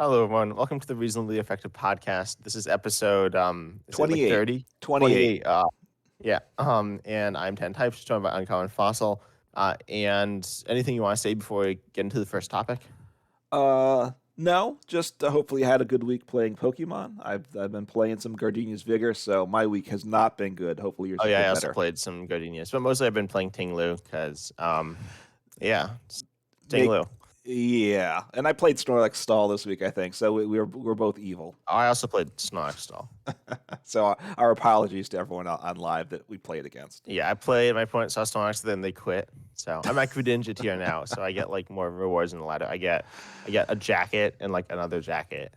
Hello, everyone. Welcome to the Reasonably Effective Podcast. This is episode, is it like 28. 30? 28. 28. Yeah. And I'm 10 Types, joined by Uncommon Fossil. And anything you want to say before we get into the first topic? No, just hopefully had a good week playing Pokemon. I've been playing some Gardenia's Vigor, so my week has not been good. Hopefully yours Oh, has yeah, been I also better. played some Gardenias, but mostly I've been playing Tinglu because, yeah, it's Make Tinglu. yeah, and I played Snorlax Stall this week, I think. So we're both evil. I also played Snorlax Stall. So our apologies to everyone on live that we played against. Yeah, I played, my opponent saw Snorlax, then they quit. So I'm at Greninja tier now, so I get like more rewards in the ladder. I get a jacket and like another jacket.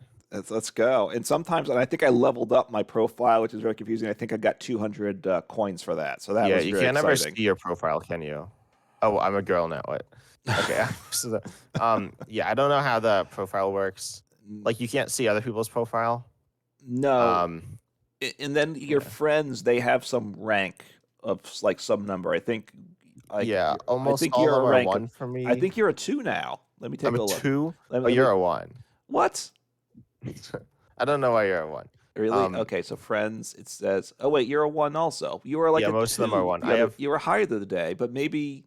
Let's go. And sometimes, and I think I leveled up my profile, which is very confusing. I think I got 200 coins for that. So that Yeah, was you very can't ever exciting. see your profile, can you? Oh, I'm a girl now. What? Okay. Yeah, I don't know how the profile works. Like, you can't see other people's profile. No, Um, and then your yeah, friends, they have some rank of like some number. I think like yeah. I Almost think all of you're a them are rank. one for I me. think you're a 2 now. Let me I'm take a a look. two. Let me, Oh, let me you're a one. what? I don't know why you're a one. Really? Um, Okay, so friends, it says. Oh wait, you're a 1 also. You were like yeah, a most of them are 2 one. the other. You were higher the other day, but maybe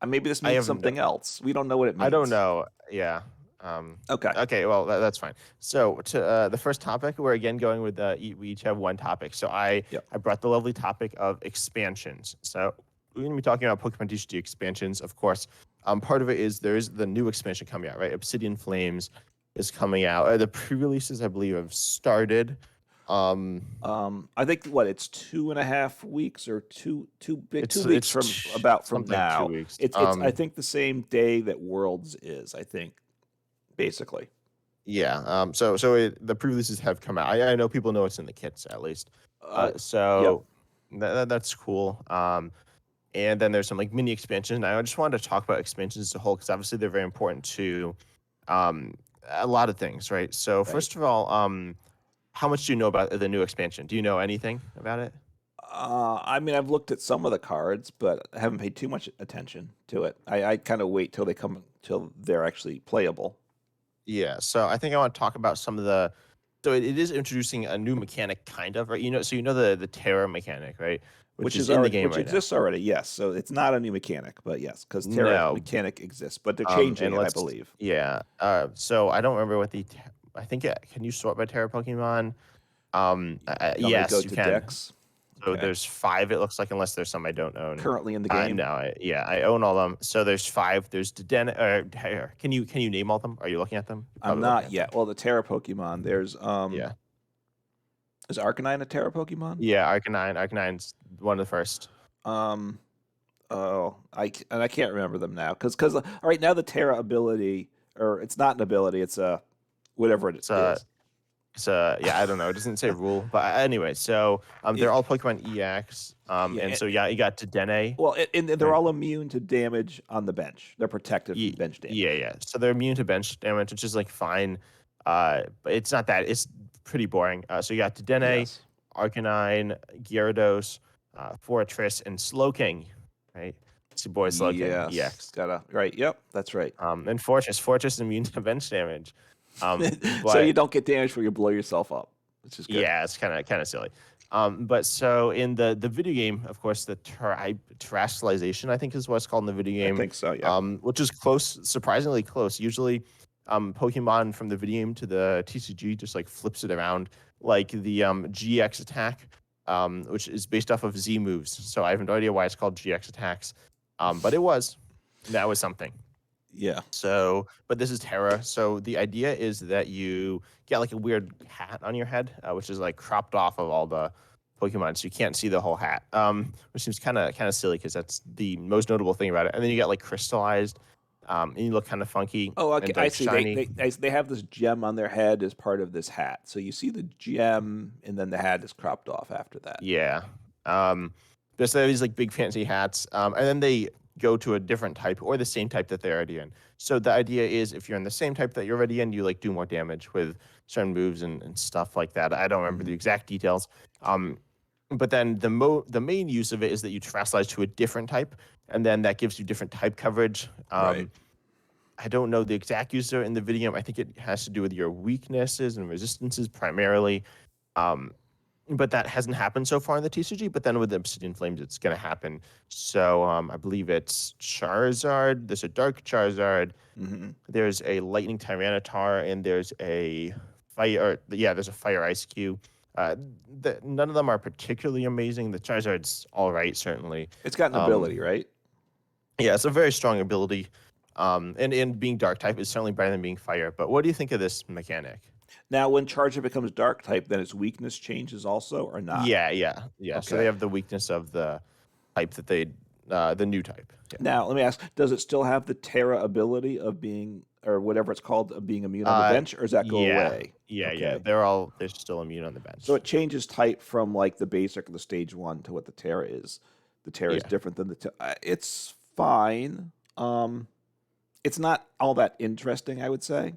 this I means have no, something else. We don't know what it I don't means. know. Yeah. Um, Okay. okay, well that's fine. So to the first topic, we're again going with we each have one topic. So I Yep. I brought the lovely topic of expansions. So we're gonna be talking about Pokemon TCG expansions, of course. Part of it is there is the new expansion coming out, right? Obsidian Flames is coming out. The pre-releases, I believe, have started. Um, I think what it's 2.5 weeks or two it's weeks it's from t- about from something like two now. weeks. It's I think the same day that Worlds is. I think basically. Yeah. The pre-releases have come out. I know people know it's in the kits at least. Uh, yep. So that's cool. And then there's some like mini expansions. And I just wanted to talk about expansions as a whole because obviously they're very important to um a lot of things, right? So Right. first of all, how much do you know about the new expansion? Do you know anything about it? I mean, I've looked at some of the cards, but I haven't paid too much attention to it. I kind of wait till they come till they're actually playable. Yeah. So I think I want to talk about some of the. So it is introducing a new mechanic, kind of, right? So you know the Terra mechanic, right? Which Which is is in the already game which right now. exists already, yes. So it's not a new mechanic, but yes, because Terra No. mechanic exists, but they're changing And it, I let's believe. yeah. So I don't remember what I think can you sort by Terra Pokemon? You want me to go Yes, you to can. Dex? So Okay. there's five. It looks like unless there's some I don't own. Currently in the game? No, I own all them. So there's five. There's Den. Here, can you name all them? Are you looking at them? You're I'm probably looking not at them. yet. Well, the Terra Pokemon. There's Yeah. is Arcanine a Terra Pokemon? Yeah. Arcanine. Arcanine's one of the first. Um, oh, I can't remember them now because all right now the Terra ability or it's not an ability, it's a whatever it It's is. yeah, I don't know. It doesn't say rule, but anyway. So they're It, all Pokemon EX. yeah, And so yeah, you got Dedenne. well, and they're Right. all immune to damage on the bench. They're protected from bench Yeah, damage. yeah. So they're immune to bench damage, which is like fine. But it's not that. It's pretty boring. So you got Dedenne, Yes. Arcanine, Gyarados, Fortress, and Slowking, right? It's your boy Slowking, Yes. EX. Gotta right. Yep, that's right. And Fortress is immune to bench damage. So you But don't get damage where you blow yourself up, which is good. yeah, it's kind of silly. But so in the video game, of course, the terrestrialization, I think is what it's called in the video I game, think so. Yeah. which is close, surprisingly close. Usually, Pokemon from the video game to the TCG just like flips it around, like the GX attack, which is based off of Z moves. So I have no idea why it's called GX attacks, but that was something. Yeah. So, but this is Terra. So the idea is that you get like a weird hat on your head, which is like cropped off of all the Pokemon, so you can't see the whole hat. Which seems kind of silly because that's the most notable thing about it. And then you get like crystallized, and you look kind of funky Oh, okay. and I like see. shiny. They have this gem on their head as part of this hat. So you see the gem, and then the hat is cropped off after that. Yeah. Um, just they have these like big fancy hats, and then they go to a different type or the same type that they're already in. So the idea is if you're in the same type that you're already in, you like do more damage with certain moves and stuff like that. I don't remember Hmm. the exact details. Um, but then the main use of it is that you terrestrialize to a different type, and then that gives you different type coverage. Right. I don't know the exact user in the video game. I think it has to do with your weaknesses and resistances primarily. Um, but that hasn't happened so far in the TCG. But then with Obsidian Flames, it's going to happen. So I believe it's Charizard. There's a Dark Charizard. Hmm. There's a Lightning Tyranitar, and there's a Fire. Yeah, there's a Fire Ice Cube. Uh, None of them are particularly amazing. The Charizard's all right, certainly. It's got an Um, ability, right? yeah, it's a very strong ability. And being Dark type is certainly better than being Fire. But what do you think of this mechanic? Now, when Charger becomes Dark type, then its weakness changes also, or not? Yeah. So they Okay. have the weakness of the type that the new type. Yeah. Now, let me ask: does it still have the Terra ability of being, or whatever it's called, of being immune on the Uh, bench, or does that go yeah, away? yeah. Okay. They're still immune on the So bench. it changes type from like the basic or the stage one to what the Terra is. The Terra is Yeah. different than it's fine. It's not all that interesting, I would say.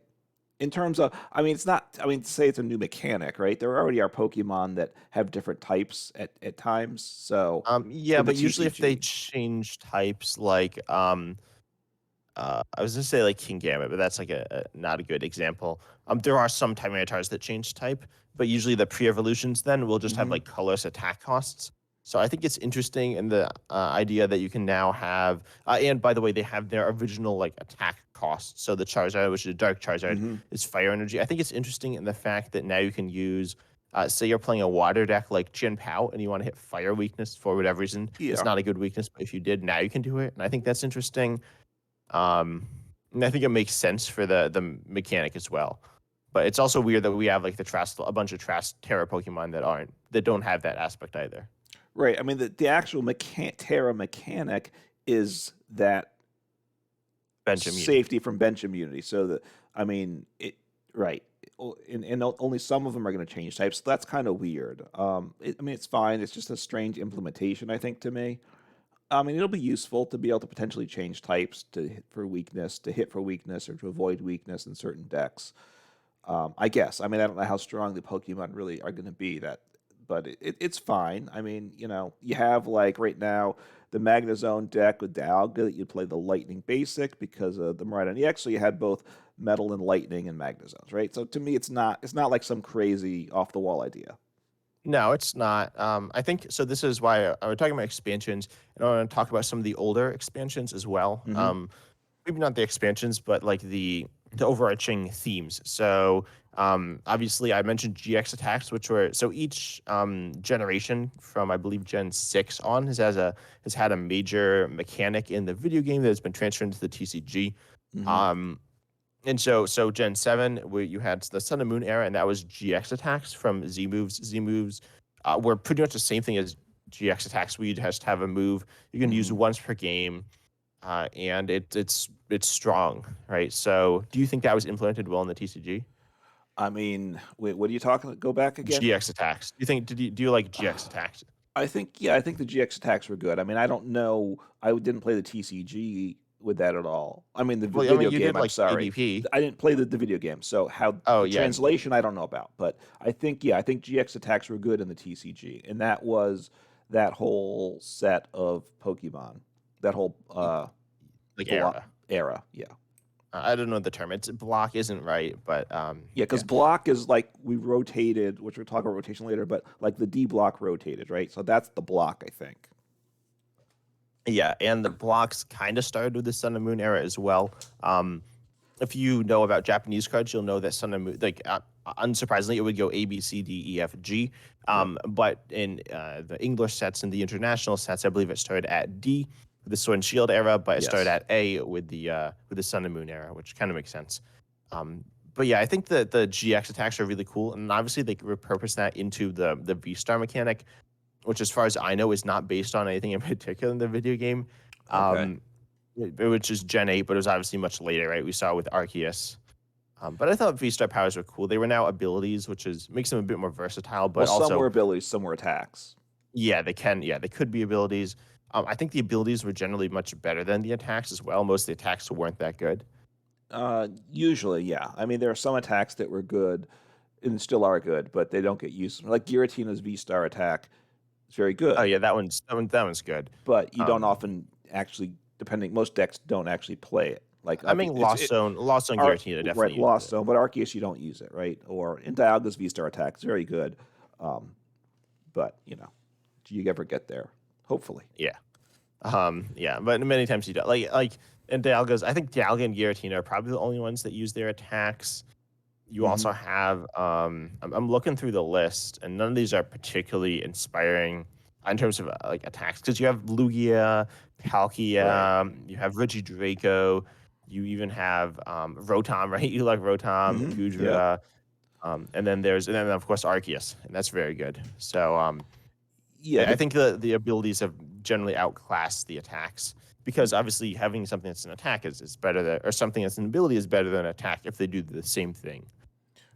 In terms of, I mean, it's not. I mean, to say it's a new mechanic, right? There already are Pokemon that have different types at times. So Yeah, in the but usually if they TCG, change types, like I was gonna say like King Gambit, but that's like a not a good example. There are some Tyranitar that change type, but usually the pre-evolutions then will just have hmm like colorless attack costs. So I think it's interesting in the idea that you can now have, and by the way, they have their original like attack costs. So the Charizard, which is a Dark Charizard, hmm is Fire Energy. I think it's interesting in the fact that now you can use, say you're playing a Water deck like Jin Pao, and you want to hit Fire weakness for whatever reason. It's yeah, not a good weakness, but if you did, now you can do it, and I think that's interesting. And I think it makes sense for the mechanic as well. But it's also weird that we have like a bunch of Trash Terra Pokemon that don't have that aspect either. right. I mean, the actual Terra mechanic is that Bench immunity. safety from bench immunity. So that, I mean, it right. And only some of them are going to change types. So that's kind of weird. I mean, it's fine. It's just a strange implementation, I think, to me. I mean, it'll be useful to be able to potentially change types to hit for weakness, to hit for weakness, or to avoid weakness in certain decks. I guess. I mean, I don't know how strong the Pokemon really are going to be. But it's fine. I mean, you have like right now the Magnezone deck with Dialga that you play the Lightning Basic because of the Miraidon EX. So you had both Metal and Lightning and Magnezones, right? So to me, it's not like some crazy off the wall idea. No, it's not. I think so. This is why we're talking about expansions, and I want to talk about some of the older expansions as well. Hmm. Maybe not the expansions, but like the overarching themes. So obviously, I mentioned GX attacks, which were so each generation from I believe Gen 6 on has had a major mechanic in the video game that has been transferred into the TCG. Hmm. Um, and so Gen 7, where you had the Sun and Moon era, and that was GX attacks from Z moves. Z moves were pretty much the same thing as GX attacks. We just have a move you can use Hmm. once per game, and it's strong, right? So, do you think that was implemented well in the TCG? I mean, wait, what are you talking? Go back again. GX attacks. Do you like GX attacks? I think the GX attacks were good. I mean, I don't know. I didn't play the TCG with that at all. I mean, the Well, I mean, video you game. did I'm like sorry, ADP. I didn't play the video game. So how Oh the yeah, translation, I don't know about. But I think GX attacks were good in the TCG, and that was that whole set of Pokemon, that whole like block era. era. Yeah, I don't know the term. It's block isn't right, but yeah, because yeah. block is like we rotated, which we'll talk about rotation later. But like the D block rotated, right? So that's the block, I think. Yeah, and the blocks kind of started with the Sun and Moon era as well. If you know about Japanese cards, you'll know that Sun and Moon, like unsurprisingly, it would go A, B, C, D, E, F, G. Yep. But in the English sets and the international sets, I believe it started at D with the Sword and Shield era, but it started Yes. at A with the Sun and Moon era, which kind of makes sense. Um, but yeah, I think that the GX attacks are really cool, and obviously they repurpose that into the V Star mechanic, which, as far as I know, is not based on anything in particular in the video game. Okay. Um, which is Gen 8, but it was obviously much later, right? We saw it with Arceus. But I thought V-Star powers were cool. They were now abilities, which is makes them a bit more versatile, Well, but some were also, abilities, some were attacks. yeah, they could be abilities. I think the abilities were generally much better than the attacks as well. Most of the attacks weren't that good. Usually, yeah. I mean, there are some attacks that were good and still are good, but they don't get used. Like Giratina's V Star attack is very Oh good, yeah, that one's good. but you don't Um, often actually, depending, most decks don't actually play it. Like I mean, Lost Zone Ar Giratina right, definitely uses Lost it. Zone, but Arceus you don't use it, right? Or in Dialga's V-Star attack, it's very good. Um, but do you ever get there? Hopefully. Yeah. Yeah, but many times you don't. Like in Dialga's, I think Dialga and Giratina are probably the only ones that use their attacks. You Hmm. also have I'm looking through the list, and none of these are particularly inspiring in terms of like attacks, because you have Lugia, Right. Palkia, you have Regidrago, you even have Rotom, right? You like Rotom, Hmm. Yeah. Gudra, and then of course Arceus, and that's very good. So Yeah. I think the abilities have generally outclassed the attacks, because obviously having something that's an attack is better than, or something that's an ability is better than an attack if they do the same thing,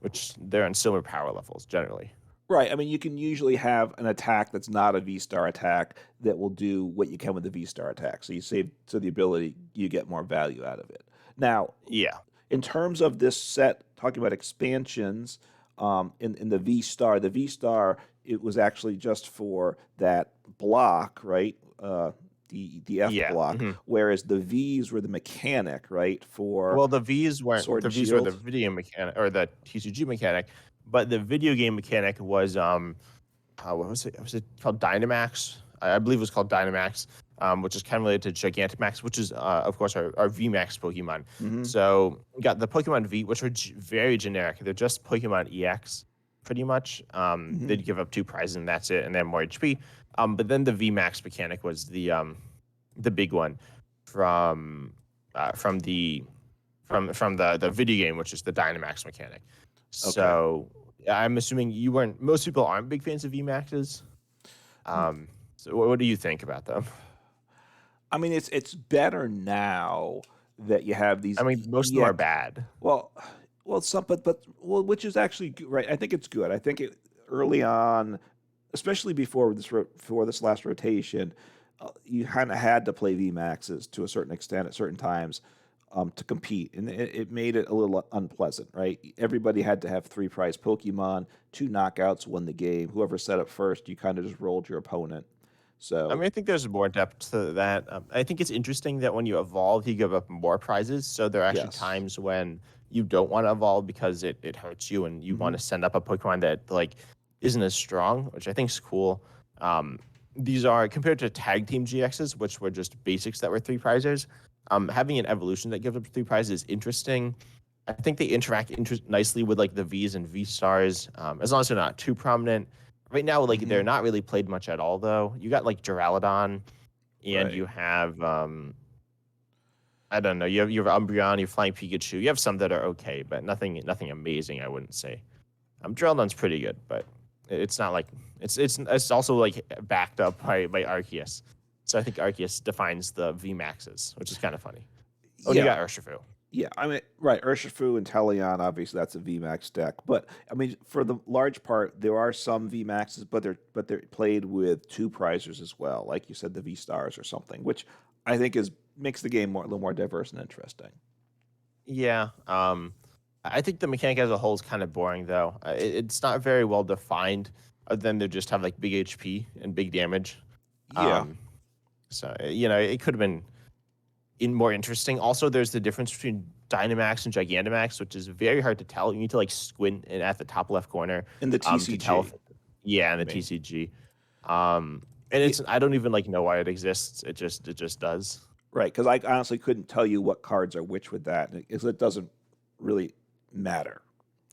which they're on similar power levels generally. Right. I mean, you can usually have an attack that's not a V-Star attack that will do what you can with the V-Star attack. So you save so the ability, you get more value out of it. Now, Yeah. in terms of this set, talking about expansions, in the V Star, it was actually just for that block, right? The F Yeah. block, Hmm. whereas the V's were the mechanic, right? For Well, the V's weren't Sword the and V's were the Shield. video mechanic or the TCG mechanic, but the video game mechanic was what was it? Was it called Dynamax? I believe it was called Dynamax, which is kind of related to Gigantamax, which is of course our VMAX Pokemon. Hmm. So you got the Pokemon V, which are very generic. They're just Pokemon EX, pretty much. Hmm. They'd give up 2 prizes and that's it, and then more HP. But then the VMAX mechanic was the big one from from the video game, which is the Dynamax mechanic. Okay. So I'm assuming you weren't. Most people aren't big fans of VMAXs. So what do you think about them? I mean, it's better now that you have I these mean, most of them are EX. bad. Well, well, some, but well, which is actually right. I think it's good. I think early on, especially before this last rotation, you kind of had to play V Maxes to a certain extent at certain times, to compete, and it made it a little unpleasant, right? Everybody had to have three prize Pokemon, two knockouts won the game. Whoever set up first, you kind of just rolled your opponent. I So mean, I think there's more depth to that. I think it's interesting that when you evolve, you give up more prizes. So there are actually yes. times when you don't want to evolve because it hurts you, and you want Hmm. to send up a Pokemon that like isn't as strong, which I think is cool. Um, these are compared to tag team GXs, which were just basics that were 3 prizes. Having an evolution that gives up 3 prizes is interesting. I think they interact nicely with like the V's and V stars, as long as they're not too prominent. Right now, like Hmm. they're not really played much at all, though. You got like Duraludon, and Right. you have I don't know, you have Umbreon, you have Flying Pikachu. You have some that are okay, but nothing amazing, I wouldn't say. Duraludon's pretty good, but it's not like it's also like backed up by Arceus. So I think Arceus defines the V maxes, which is kind of funny. Oh, and you Yeah. got Urshifu. Yeah, I mean, right, Urshifu and Teleon, obviously that's a VMAX deck. But I mean, for the large part, there are some VMAXs, but they're played with two prizers as well, like you said, the V Stars or something, which I think is makes the game a little more diverse and interesting. Yeah. I think the mechanic as a whole is kind of boring, though. It's not very well defined, other than they just have like big HP and big damage. Yeah. Um, so it could have been more interesting. Also, there's the difference between Dynamax and Gigantamax, which is very hard to tell. You need to like squint in at the top left corner, In the to tell. TCG, Yeah, in I the mean, TCG. And yeah, I don't even like know why it exists. It just does. right, because I honestly couldn't tell you what cards are which with that, because it doesn't really matter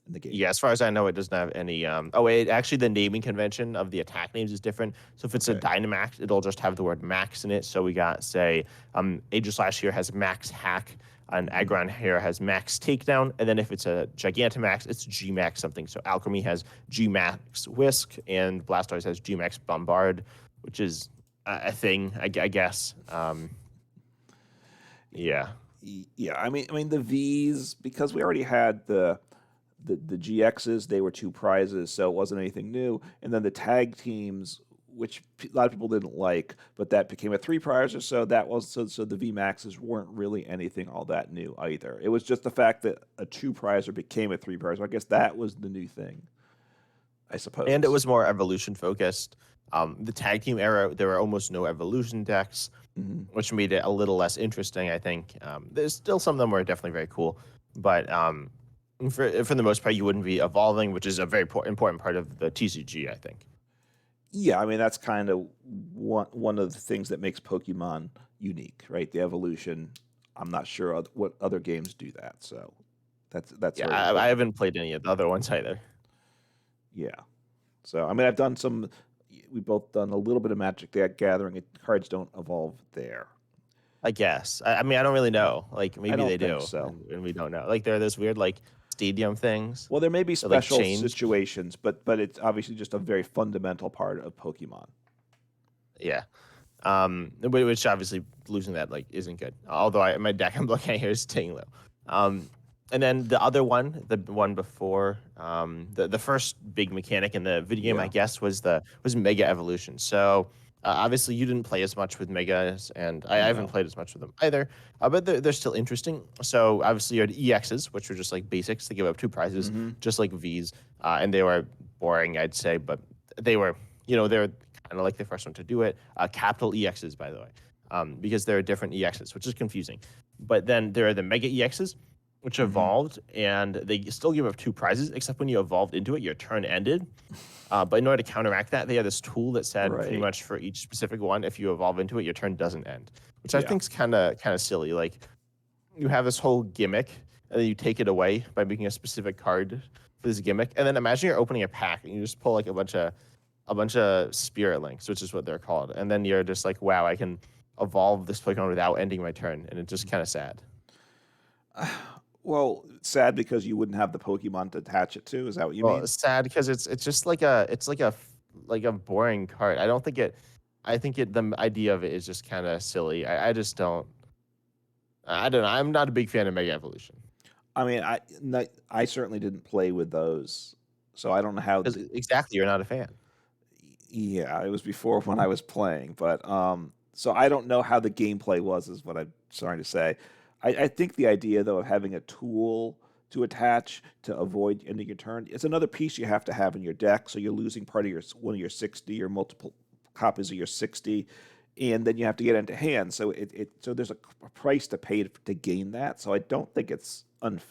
in the game. Yeah, as far as I know, it doesn't have any. Oh, wait, actually, the naming convention of the attack names is different. So if it's a Okay. Dynamax, it'll just have the word Max in it. So we got, say, Aegislash here has Max Hack, and Hmm. Aggron here has Max Takedown, and then if it's a Gigantamax, it's G Max something. So Alchemy has G Max Whisk, and Blastoise has G Max Bombard, which is a thing, I guess. Yeah. Yeah, I mean the V's, because we already had the GXs, they were two prizes, so it wasn't anything new. And then the tag teams, which a lot of people didn't like, but that became a three prize or so. That was so the V Maxes weren't really anything all that new either. It was just the fact that a two prizer became a three prizer. I guess that was the new thing. I and it suppose. was more evolution focused. The tag team era, there were almost no evolution decks, Hmm. which made it a little less interesting. I think there's still some of them were definitely very cool, but for the most part, you wouldn't be evolving, which is a very important part of the TCG. I think. Yeah, I mean that's kind of one of the things that makes Pokemon unique, right? The evolution. I'm not sure what other games do that, so that's Yeah, very I important. haven't played any of the other ones either. Yeah. So I mean, I've done some. We both done a little bit of Magic the Gathering. Cards don't evolve there. I guess. I mean, I don't really know. Like I maybe don't they think do, so. and we don't know. Like there are those weird like stadium things Well, there may be that like special change. situations, but it's obviously just a very fundamental part of Pokemon. Yeah. Which obviously losing that like isn't good. Although my deck I'm looking at here is staying low. Um, and then the other one, the one before, the first big mechanic in the video game, I Yeah. guess, was Mega Evolution. So obviously you didn't play as much with Megas, and I haven't No. played as much with them either. But they're still interesting. So obviously you had EXs, which were just like basics. They give up two prizes, Hmm. just like Vs, and they were boring, I'd say, but they were, they're kind of like the first one to do it. Capital EXs, by the way, because there are different EXs, which is confusing. But then there are the Mega EXs, which Hmm. evolved, and they still give up two prizes, except when you evolved into it, your turn ended. But in order to counteract that, they had this tool that said pretty Right. much for each specific one, if you evolve into it, your turn doesn't end, which I Yeah. think is kind of silly. Like you have this whole gimmick, and then you take it away by making a specific card for this gimmick, and then imagine you're opening a pack and you just pull like a bunch of spirit links, which is what they're called, and then you're just like, wow, I can evolve this Pokemon without ending my turn, and it's just kind of sad. Well, sad because you wouldn't have the Pokemon to attach it to. Is that what you Well, mean? it's sad because it's just like a boring card. I don't think it. I think the idea of it is just kind of silly. I just don't. I don't know. I'm not a big fan of Mega Evolution I mean, I certainly didn't play with those, so I don't know how. because exactly you're not a fan. Yeah, it was before when I was playing, but so I don't know how the gameplay was, is what I'm trying to say. I think the idea though of having a tool to attach to avoid ending your turn, it's another piece you have to have in your deck. So you're losing part of your one of your 60 or multiple copies of your 60, and then you have to get into hand. So so there's a price to pay to gain that. So I don't think it's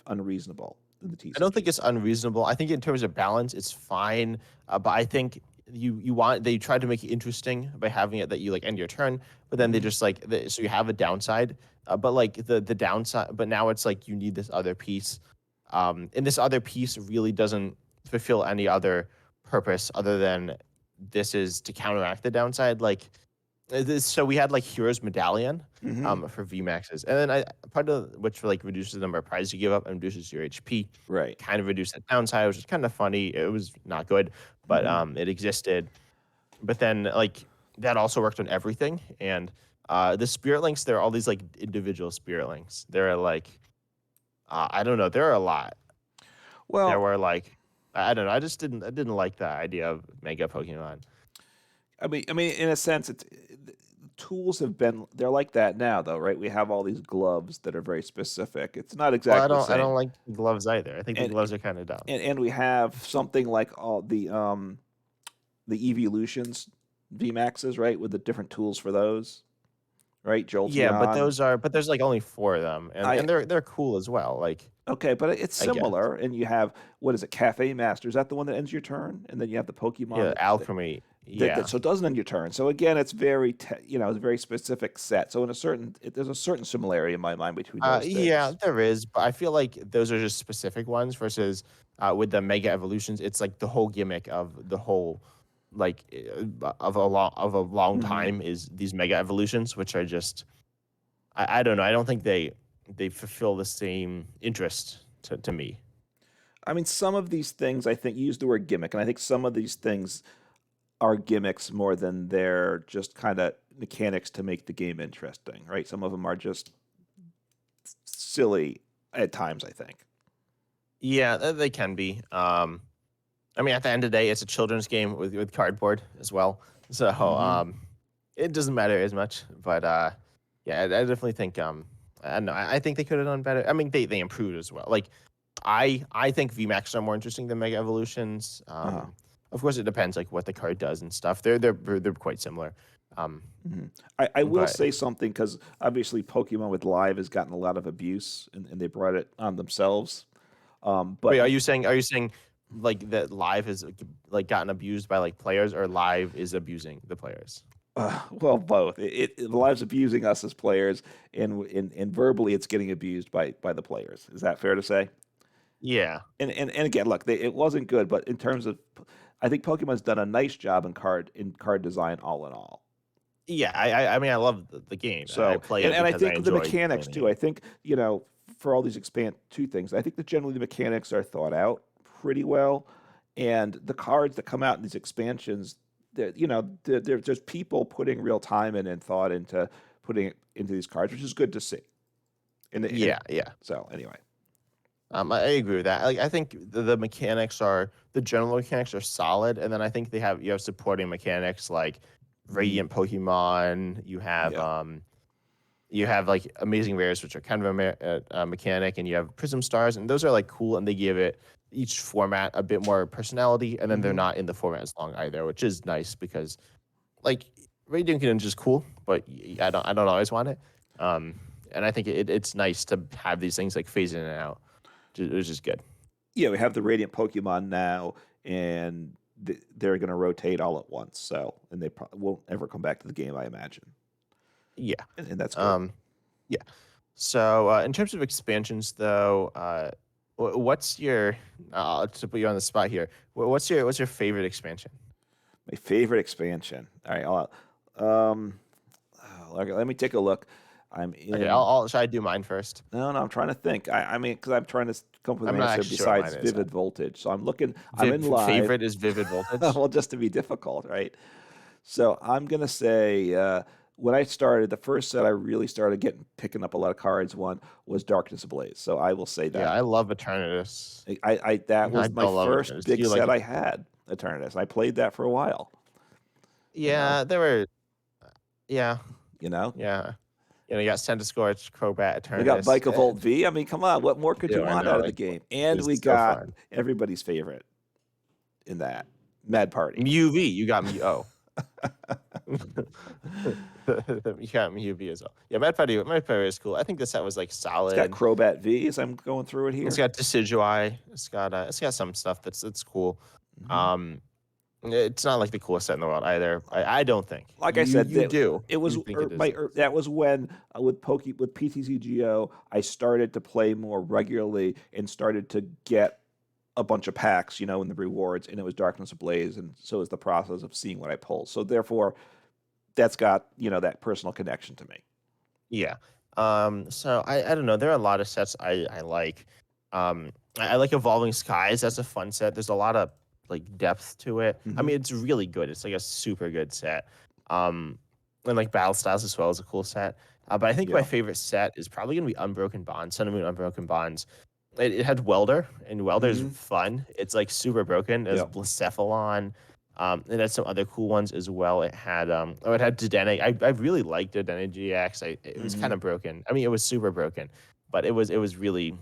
unreasonable in the I don't think TCG. it's unreasonable. I think in terms of balance, it's fine. But I think they tried to make it interesting by having it that you like end your turn, but then they Hmm. just like so you have a downside. But like the downside, but now it's like you need this other piece, and this other piece really doesn't fulfill any other purpose other than this is to counteract the downside. Like so we had like Heroes Medallion Hmm. for VMAXs. And then part of which like reduces the number of prizes you give up and reduces your HP, Right. kind of reduced that downside, which is kind of funny. It was not good, but Hmm. it existed. But then like that also worked on everything. And the spirit links, there are all these like individual spirit links. There are like I don't know, there are a lot. There Well, were like I don't know. I didn't like the idea of Mega Pokemon. I mean, in a sense, tools have been they're like that now, though, right? We have all these gloves that are very specific. It's not Well, I exactly the don't I same, don't like gloves either. I think the and gloves are kind of dumb. and we have something like all the evolutions VMAXs, right, with the different tools for those, right? Yeah, but Jolteon. there's like only four of them, and I they're cool as well. Like Okay, but it's I guess. similar, and you have what is it, Cafe Master? Is that the one that ends your turn? And then you have the Pokemon Yeah, that alchemy. that Yeah. so it doesn't end your turn. So again, it's very it's a very specific set. So in there's a certain similarity in my mind between those Yeah, things. there is, but I feel like those are just specific ones versus with the mega evolutions, it's like the whole gimmick of the whole like of a long Hmm. time is these mega evolutions, which are just I don't know. I don't think they fulfill the same interest to me. I mean, some of these things I think use the word gimmick, and I think some of these things are gimmicks more than they're just kind of mechanics to make the game interesting, right? Some of them are just silly at times, I think. Yeah, they can be. I mean, at the end of the day, it's a children's game with cardboard as well, so Hmm. it doesn't matter as much. But yeah, I definitely think I don't know. I think they could have done better. I mean, they improved as well. Like I think VMAX are more interesting than Mega Evolutions. Uh-huh. Of course, it depends like what the card does and stuff. They're quite similar. Um, Mhm. I will but say something because obviously Pokemon with Live has gotten a lot of abuse, and they brought it on themselves. wait, But are you saying like that live has like gotten abused by like players, or live is abusing the players? well, both. Live's abusing us as players, and verbally, it's getting abused by the players. Is that fair to say? Yeah. And again, look, it wasn't good, but in terms of, I think Pokemon's done a nice job in card design, all in all. Yeah, I mean, I love the game. I So, play and it and I because I think the enjoy mechanics playing the too. game. I think for all these expand two things. I think that generally the mechanics are thought out pretty well, and the cards that come out in these expansions, there's people putting real time in and thought into putting it into these cards, which is good to see. And Yeah, yeah. so anyway, I agree with that. Like, I think the mechanics are the general mechanics are solid, and then I think you have supporting mechanics like hmm Radiant Pokemon. yeah, You have like Amazing Rares, which are kind of a mechanic, and you have Prism Stars, and those are like cool, and they give it each format a bit more personality, and then they're hmm not in the format as long either, which is nice because like Radiant Greninja is cool, but I don't always want it. Um, and I think it's nice to have these things like phase in and out, which is good. yeah. We have the Radiant Pokemon now, and they're going to rotate all at once. So, and they won't ever come back to the game, I imagine, Yeah. and that's good. Um, yeah. So in terms of expansions, though, what's your to put you on the spot here? What's your favorite expansion? My favorite expansion. All right, okay, let me take a look. I'm Okay, in. should I do mine first? No, I'm trying to think. I mean, because I'm trying to come up with I'm an not answer actually sure what besides mine is. Vivid Voltage. So I'm looking. I'm in live. Favorite is Vivid Voltage. Well, just to be difficult, right? So I'm gonna say when I started, the first set I really started picking up a lot of cards. One was Darkness Ablaze. So I will say Yeah, that. I love Eternatus. That I was my don't love first Eternatus. Do big you like set it? I had, Eternatus. I played that for a while. You know, Yeah, there were. Yeah, you know. yeah. You got Centiskorch, Crobat, We got Eternatus. Vikavolt V. I mean, come on, what more could you Do I want know out of the it? game? It And was we so got fun. everybody's favorite in that Mad Party. Mew V, you got Mew. Oh, you got Mew V as well. Yeah, Mad Party is cool. I think the set was like It's got solid. Crobat V as I'm going through it It's here. got Decidueye. It's got some stuff that's cool. hmm Um, it's not like the coolest set in the world either. I don't think Like I you said, you do it was you think it is. that was when with PTCGO I started to play more regularly and started to get a bunch of packs, in the rewards, and it was Darkness Ablaze, and so is the process of seeing what I pull. So therefore, that's got that personal connection to me. Yeah. So I don't know. There are a lot of sets I like. I like Evolving Skies. That's a fun set. There's a lot of like depth to it. I hmm mean, it's really good. It's like a super good set. Um, and like Battle Styles as well is a cool set. But I think my Yeah. favorite set is probably gonna be Unbroken Bonds. Sun and Moon Unbroken Bonds. It had Welder, and Welder's hmm fun. It's like super broken. There's Yeah. Blacephalon. It had some other cool ones as well. It had Dedenne. I really liked Dedenne GX. It was kind hmm of broken. I mean, it was super broken, but it was really,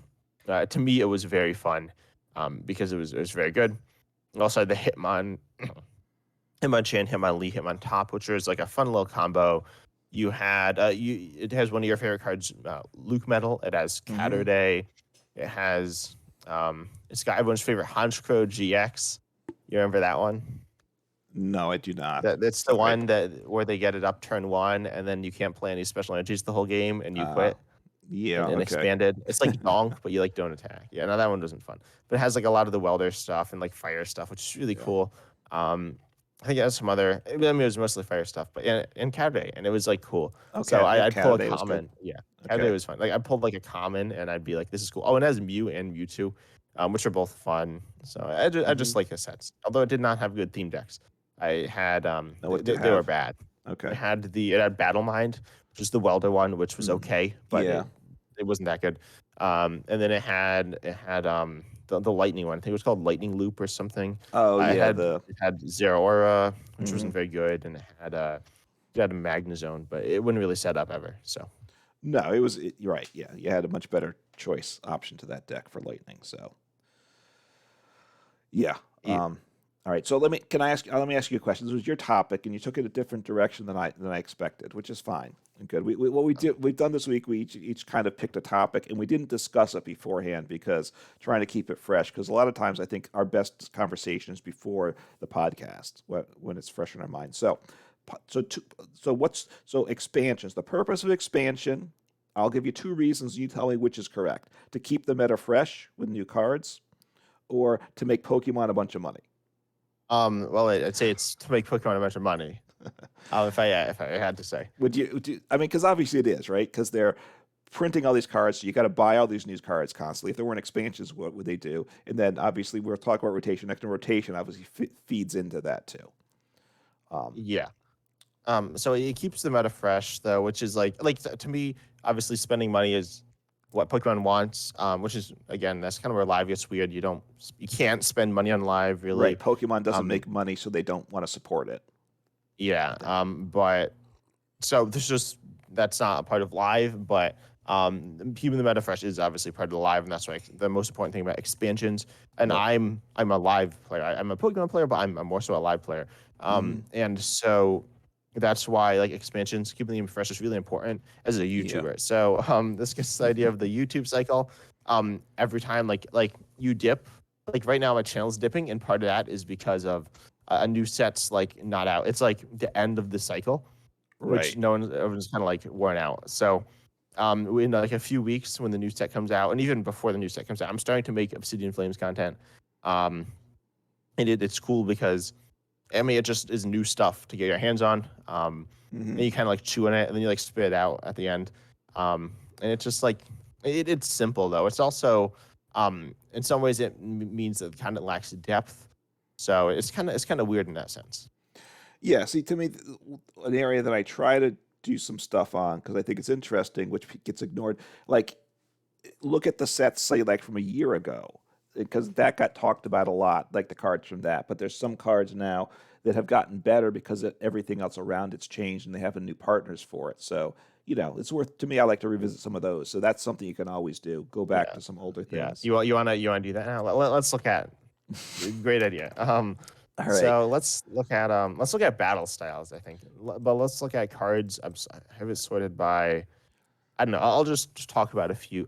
to me, it was very fun, because it was very good. It also had the Hitmonchan, Hitmonlee, Hitmontop, which was like a fun little combo. It has one of your favorite cards, Luke Metal. It has hmm Catterday. It has it's got everyone's favorite Honchkrow GX. You remember that one? No, I do not. That's the Okay. one where they get it up turn one, and then you can't play any special energies the whole game, and you Uh, quit. yeah. And Okay. expanded. It's like Donk, but you like don't attack. Yeah, no, that one wasn't fun. But it has like a lot of the welder stuff and like fire stuff, which is really Yeah. cool. I think it has some other. I mean, it was mostly fire stuff, but and Catterday, and it was like cool. So Okay. Yep. I'd pull a Canada was good. common. Yeah, Catterday Okay. was fun. Like I pulled like a common, and I'd be like, "This is cool." Oh, and it has Mew and Mewtwo, which are both fun. So I just hmm like the sets. Although it did not have good theme decks. I had Now, what do you they were have? bad. Okay. It had Battle Mind, which is the welder one, which was Mm. okay, but Yeah. it wasn't that good. And then it had the lightning one. I think it was called Lightning Loop or something. Oh It yeah. had The it had Zeraora, which hmm wasn't very good, and it had a Magnezone, but it wouldn't really set up ever. So No, you're right. Yeah, you had a much better choice option to that deck for Lightning. So yeah. yeah, All right. So let me ask you a question. This was your topic, and you took it a different direction than I expected, which is fine and good. What we've done this week, we each kind of picked a topic, and we didn't discuss it beforehand because trying to keep it fresh. Because a lot of times, I think our best conversation is before the podcast when it's fresh in our mind. So expansions. The purpose of expansion. I'll give you two reasons. You tell me which is correct: to keep the meta fresh with new cards, or to make Pokemon a bunch of money. Well, I'd say it's to make Pokemon a bunch of money. If I had to say. I mean, because obviously it is, right? Because they're printing all these cards, so you got to buy all these new cards constantly. If there weren't expansions, what would they do? And then obviously we'll talk about rotation. Next, rotation obviously feeds into that too. Yeah. So it keeps the meta fresh though, which is to me, obviously spending money is what Pokemon wants. Which is again, that's kind of where live gets weird. You can't spend money on live really. Right. Pokemon doesn't Um, make money, so they don't want to support it. yeah. But so that's not a part of live, but keeping the meta fresh is obviously part of the live, and that's like the most important thing about expansions. And Right. I'm a live player. I'm a Pokemon player, but I'm more so a live player. Hmm. And so that's why like expansions, keeping them fresh is really important as a Yeah. YouTuber. So this gets the idea of the YouTube cycle. Every time like you dip, like right now my channel's dipping, and part of that is because of a new set's like not out. It's like the end of the cycle, which Right. everyone's kind of like worn out. So in like a few weeks when the new set comes out, and even before the new set comes out, I'm starting to make Obsidian Flames content. Um, and it's cool because I mean it just is new stuff to get your hands on. Hmm. And you kind of like chew on it, and then you like spit it out at the end. And it's just like it's simple though. It's also in some ways it means that it kind of lacks depth. So it's kind of weird in that sense. Yeah. See, to me, an area that I try to do some stuff on because I think it's interesting, which gets ignored. Like, look at the sets, say, like from a year ago, because that got talked about a lot, like the cards from that. But there's some cards now that have gotten better because everything else around it's changed and they have new partners for it. So, it's worth to me. I like to revisit some of those. So that's something you can always do. Go back Yeah. to some older Yeah, things. you wanna do that now? Let's look at great idea. All right. So let's look at battle styles. I think, but let's look at cards. I have it sorted by. I don't know. I'll just talk about a few.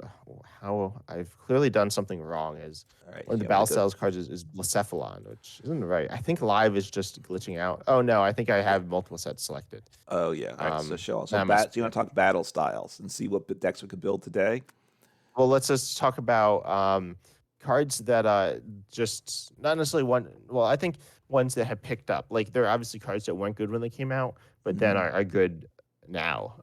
How I've clearly done something wrong is All right. one of the You want me battle to go? styles cards is Blacephalon, which isn't right. I think live is just glitching out. Oh no, I think I Yeah. have multiple sets selected. Oh, yeah. All right. So show. So That must you be want it. to talk battle styles and see what decks we could build today? Well, let's just talk about cards that just not necessarily one. Well, I think ones that have picked up. Like there are obviously cards that weren't good when they came out, but then Hmm. are good now.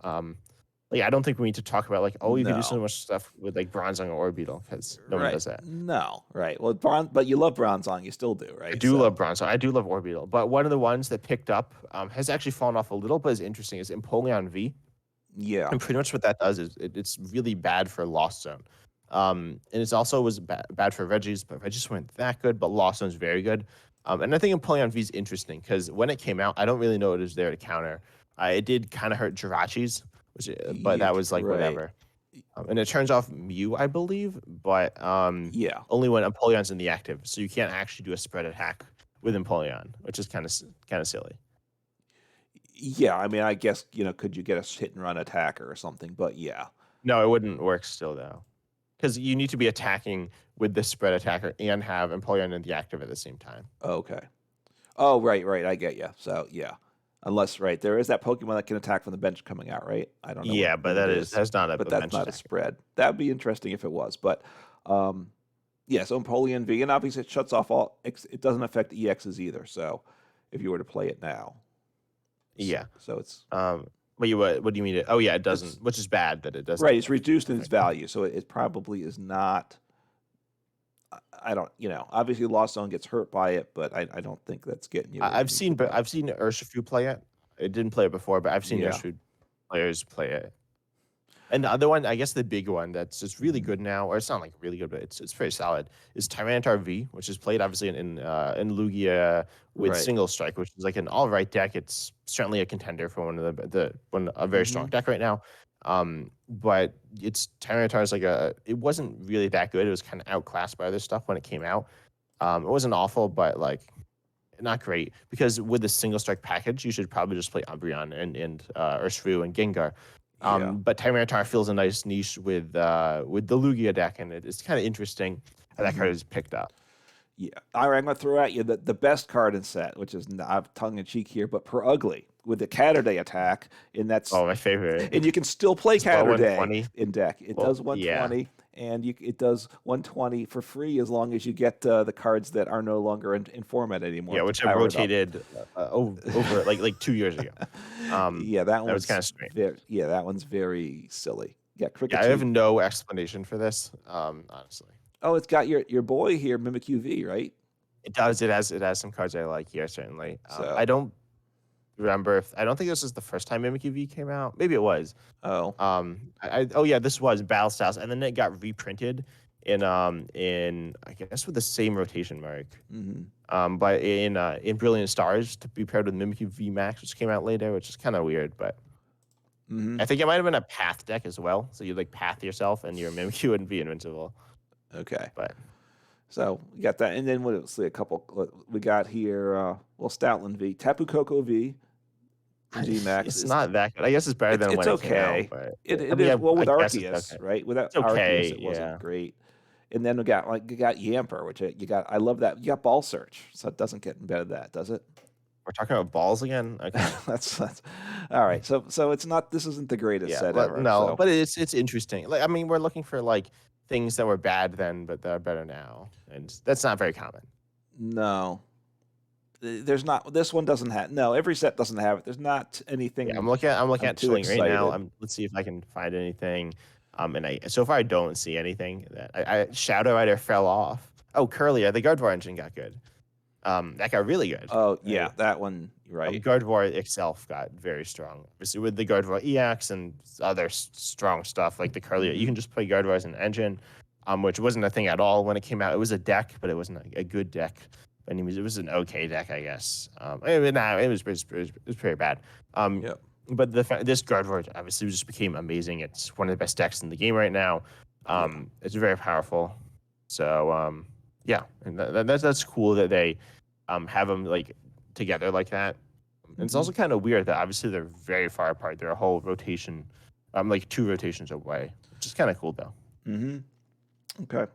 Like I don't think we need to talk about like oh you could do so No. much stuff with like Bronzong or Orbeetle because no one Right. does that. No. Right. Well, but you love Bronzong. You still do, I right? do So, love Bronzong. I do love Orbeetle, but one of the ones that picked up has actually fallen off a little, but is interesting is Empoleon V. yeah. And pretty much what that does is it's really bad for Lost Zone. And it's also was bad for Regis, but Regis weren't that good, but Lost Zone's very good. And I think Empoleon V is interesting because when it came out, I don't really know what is there to counter. It did kind of hurt Jirachis, but that was like Right. whatever. And it turns off Mew, I believe, but Yeah. only when Empoleon's in the active. So you can't actually do a spread attack with Empoleon, which is kind of silly. Yeah. I mean, I guess, could you get a hit and run attacker or something? But yeah. No, it wouldn't work still though. Because you need to be attacking with this spread attacker and have Empoleon in the active at the same time. Okay. Oh, right, right. I get you. So, yeah. Unless, right, there is that Pokemon that can attack from the bench coming out, right? I don't know Yeah, but what it is, that's not but a that's bench not a attacker. spread. That'd be interesting if it was. But, um, yeah, so Empoleon V, and obviously it shuts off it doesn't affect EXs either. So, if you were to play it now, Yeah. so it's What do you mean? Oh yeah, it it's doesn't, which is bad that it doesn't right. It's reduced in its affect them. value, so it probably is not. I don't, obviously Lost Zone gets hurt by it, but I don't think that's getting you where you need to But go. I've seen Urshifu play it. It didn't play it before, but I've seen Yeah. Urshifu players play it. And the other one, I guess the big one that's just really Mhm. good now, or it's not like really good, but it's very solid, is Tyranitar V, which is played obviously in Lugia with Right. Single Strike, which is like an all right deck. It's certainly a contender for one of a very strong Hmm. deck right now. But it's Tyranitar is it wasn't really that good. It was kind of outclassed by other stuff when it came out. It wasn't awful, but like not great because with the single strike package, you should probably just play Umbreon and Urshifu and Gengar. Yeah. But Tyranitar fills a nice niche with the Lugia deck, and it's kind of interesting how that Mhm. card is picked up. Yeah. All right, I'm going to throw at you the best card in set, which is not tongue in cheek here, but Per Ugly with the Catterday attack. And that's Oh, my favorite. and you can still play It's well Catterday 120. in deck. It Well, does yeah. 120, and it does 120 for free as long as you get the cards that are no longer in format anymore Yeah, to which I power it up. rotated over like 2 years ago. Yeah, that That was one's kind of strange. that one's very silly. Yeah, Cricket Yeah, I have 2. no explanation for this, honestly. Oh, it's got your boy here, Mimikyu V, right? It does. It has some cards I like here, certainly. So, I don't remember if I don't think this is the first time Mimikyu V came out. Maybe it was. oh, Oh yeah, this was Battle Styles, and then it got reprinted in I guess with the same rotation mark. hmm But in Brilliant Stars to be paired with Mimikyu V Max, which came out later, which is kind of weird, but hmm I think it might have been a Path deck as well. So you like Path yourself, and your Mimikyu wouldn't be invincible. okay. But So we got that, and then let's see a couple. We got here. Well, Stoutland V, Tapu Koko V, Z Max. it's not that good. I guess it's better than it's when it came out. okay. But It I mean, is well with I guess it's Arceus, okay. right? Without It's okay, Arceus, it wasn't yeah. great. And then we got Yamper, which you got. I love that. You got Ball Search, so it doesn't get better than that, does it? We're talking about balls again. Okay. that's all right. So it's not. This isn't the greatest Yeah, set but ever. no, so. but it's interesting. Like I mean, we're looking for like things that were bad then, but that are better now, and that's not very common. No. There's not. This one doesn't have. No, every set doesn't have it. There's not anything. Yeah, I'm looking I'm at too Chilling right now. excited. Let's see if I can find anything. And so far I don't see anything that I Shadow Rider fell off. Oh, Curlier, the Gardevoir engine got good. That got really good. Oh yeah, that one. Right. Gardevoir itself got very strong. Obviously, with the Gardevoir EX and other strong stuff like the Curlier, you can just play Gardevoir as an engine, which wasn't a thing at all when it came out. It was a deck, but it wasn't a good deck. By any means, it was an okay deck, I guess. It was pretty bad. Yep. But this Gardevoir obviously just became amazing. It's one of the best decks in the game right now. It's very powerful. So yeah, and that's cool that they have them like together like that. And it's also kind of weird that obviously they're very far apart. They're a whole rotation, like 2 rotations away, which is kind of cool though. Mm-hmm. Okay.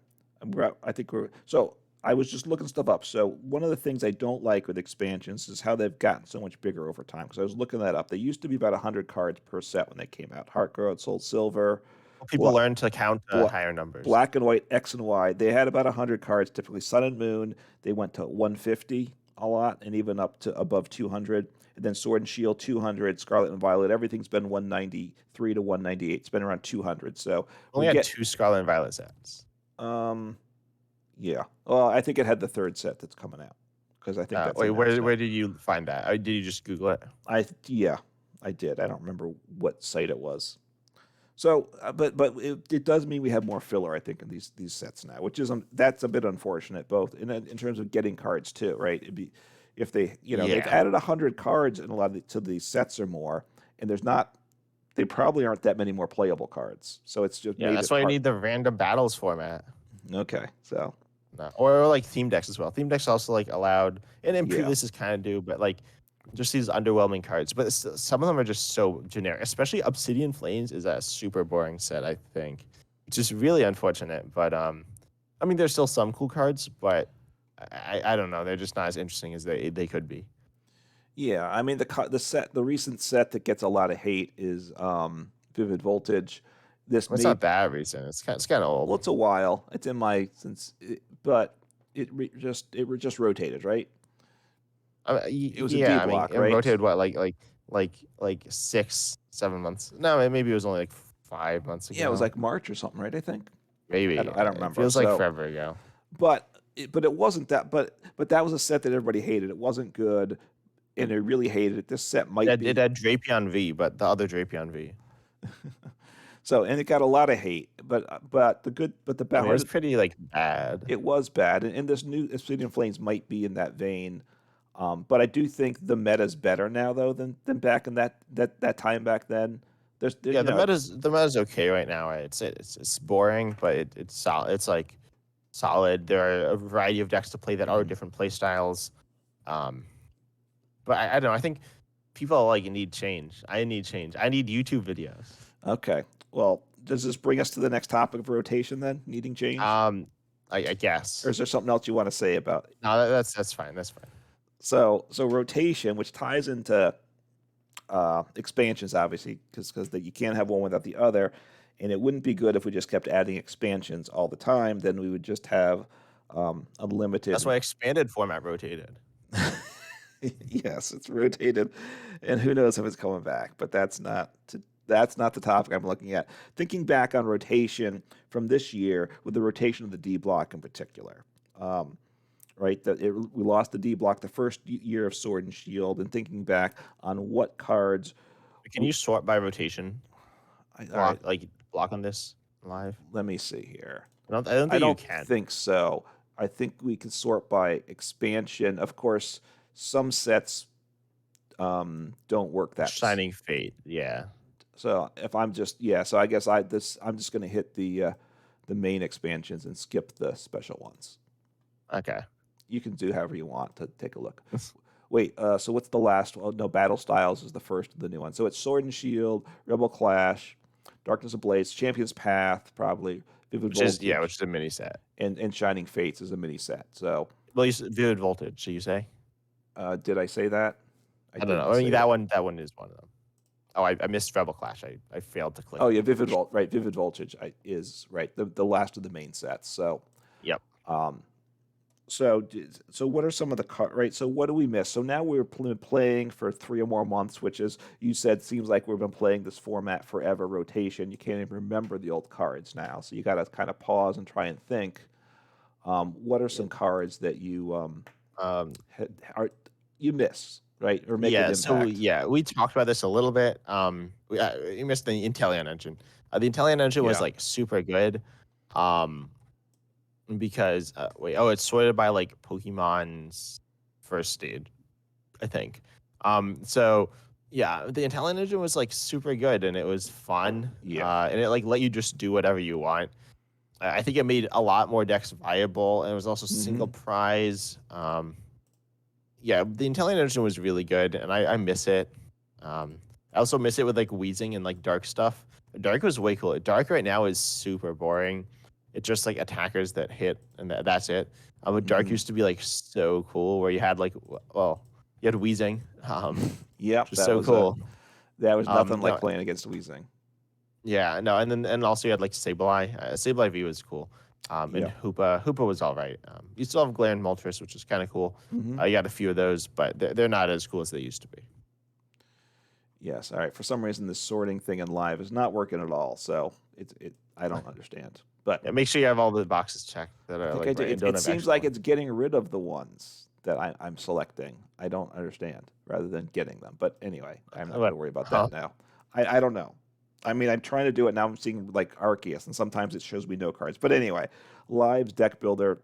I think we're so. I was just looking stuff up. So one of the things I don't like with expansions is how they've gotten so much bigger over time. Because I was looking that up. They used to be about 100 cards per set when they came out. Heart Gold, Soul Silver, People Bla- learn to count Bla- higher numbers. Black and White, X and Y. They had about 100 cards, typically Sun and Moon. They went to 150 a lot, and even up to above 200. And then Sword and Shield 200, Scarlet and Violet. Everything's been 193 to 198. It's been around 200. So Only had 2 Scarlet and Violet sets. Yeah. Well, I think it had the third set that's coming out because I think that's Wait, announced now. where did you find that? Did you just Google it? Yeah, I did. I don't remember what site it was. So, but it does mean we have more filler, I think, in these sets now, which is that's a bit unfortunate, both in terms of getting cards too, right? It'd be if they they've added 100 cards in a lot of to these sets or more, and they probably aren't that many more playable cards. So it's just that's why you need the random battles format. Okay, so. No. Or like theme decks as well. Theme decks also like allowed, and in Yeah. previous is kind of do, but like just these underwhelming cards. But some of them are just so generic. Especially Obsidian Flames is a super boring set, I think, which is really unfortunate. But I mean, there's still some cool cards, but I don't know. They're just not as interesting as they could be. Yeah, I mean the recent set that gets a lot of hate is Vivid Voltage. It's not that recent. It's kind of old. Well, it's a while. It's in my but it just rotated, right? It was a D block, right? It rotated what like 6, 7 months. No, maybe it was only like 5 months ago. Yeah, it was like March or something, right? I think. Maybe I don't remember. It feels like forever ago. But it wasn't that. But that was a set that everybody hated. It wasn't good, and they really hated it. This set might be. It had Drapion V, but the other Drapion V. So, and it got a lot of hate, but the bad It was pretty like bad. It was bad, and this new Obsidian Flames might be in that vein. But I do think the meta's better now though than back in that time back then. The meta's okay right now. It's boring, but it's solid. It's like solid. There are a variety of decks to play that are different play styles. Um, but I don't know. I think people like need change. I need change. I need YouTube videos. Okay. Well, does this bring us to the next topic of rotation then? Needing change, Um, I or guess. is there something else you want to say about it? No, that's fine. That's fine. So rotation, which ties into expansions, obviously, because you can't have one without the other, and it wouldn't be good if we just kept adding expansions all the time. Then we would just have That's unlimited. why expanded format rotated. Yes, it's rotated, and who knows if it's coming back. But that's not the topic I'm looking at. Thinking back on rotation from this year, with the rotation of the D block in particular. Right, we lost the D block the first year of Sword and Shield, and thinking back on what cards. Can you sort by rotation? All right, Block on this live? let me see here. I don't I think you don't can. think so. I think we can sort by expansion. Of course, some sets don't work that. Shining Fate, yeah. So if I'm just so I guess I'm just going to hit the main expansions and skip the special ones. Okay. You can do however you want to take a look. Wait, so what's the last one? No, Battle Styles is the first of the new one. So it's Sword and Shield, Rebel Clash, Darkness Ablaze, Champion's Path, probably Vivid Voltage, Which is a mini set. and Shining Fates is a mini set. So, Well, Vivid Voltage, so you say? did I say that? I don't know. I mean, that one is one of them. Oh, I missed Rebel Clash. I failed to click. Oh yeah, Vivid Voltage is right. The last of the main sets. So, Yep. So what are some of the right? So what do we miss? So now we're playing for 3 or more months, which is, you said, seems like we've been playing this format forever. Rotation. You can't even remember the old cards now, so you got to kind of pause and try and think. What are some cards that you you miss, right, or make an impact? So we talked about this a little bit. We missed the Inteleon engine. The Inteleon engine was like super good. Because it's sorted by like Pokemon's first stage, I think. So yeah, the Inteleon engine was like super good and it was fun. And it like let you just do whatever you want. I think it made a lot more decks viable, and it was also single prize. Yeah, the Inteleon engine was really good, and I miss it. I also miss it with like Weezing and like Dark stuff. Dark was way cool. Dark right now is super boring. It's just like attackers that hit, and that's it. But Dark used to be like so cool, where you had like, you had Weezing. Yep, that so was cool. That was nothing like playing against Weezing. Yeah, no, and also you had like Sableye. Sableye V was cool. And Hoopa was all right. You still have Glare and Moltres, which is kind of cool. You got a few of those, but they're not as cool as they used to be. Yes. All right. For some reason, this sorting thing in live is not working at all. So I don't understand. But make sure you have all the boxes checked that are like. It seems like it's getting rid of the ones that I'm selecting. I don't understand, rather than getting them. But anyway, I'm not going to worry about that now. I don't know. I mean, I'm trying to do it now. I'm seeing like Arceus, and sometimes it shows me no cards. But anyway, Live's deck builder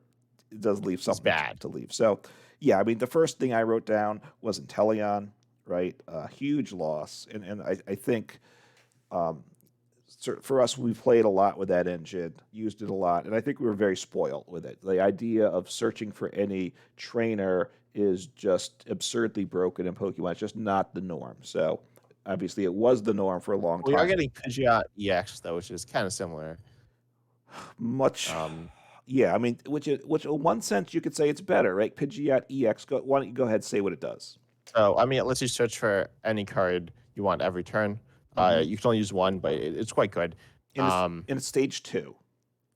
does leave something bad to leave. So yeah, I mean, the first thing I wrote down was Inteleon, right? A huge loss, and I think. For us, we played a lot with that engine, used it a lot, and I think we were very spoiled with it. The idea of searching for any trainer is just absurdly broken in Pokemon. It's just not the norm. So obviously, it was the norm for a long time. We are getting Pidgeot EX though, which is kind of similar. Yeah. I mean, which in one sense you could say it's better, right? Pidgeot EX. Why don't you go ahead and say what it does? So I mean, it lets you search for any card you want every turn. You can only use one, but it's quite good. And it's stage 2.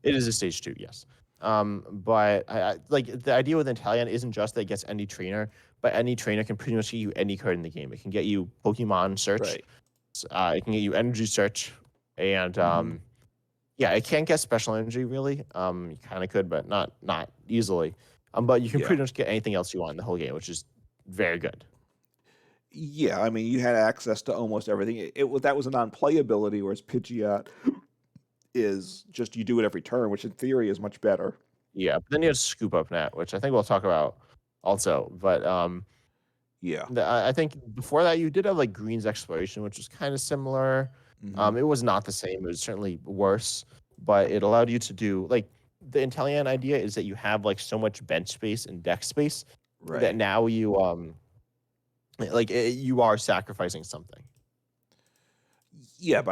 It is a stage 2, yes. But I like the idea with Inteleon isn't just that it gets any trainer, but any trainer can pretty much get you any card in the game. It can get you Pokemon Search. Right. It can get you Energy Search, and it can't get Special Energy really. You kind of could, but not easily. But you can pretty much get anything else you want in the whole game, which is very good. Yeah, I mean, you had access to almost everything. That was a non-playability, whereas Pidgeot is just you do it every turn, which in theory is much better. Yeah, but then you have Scoop Up Net, which I think we'll talk about also. But I think before that you did have like Green's Exploration, which was kind of similar. It was not the same. It was certainly worse, but it allowed you to do like the Inteleon idea is that you have like so much bench space and deck space that Right. now you you are sacrificing something. Yeah,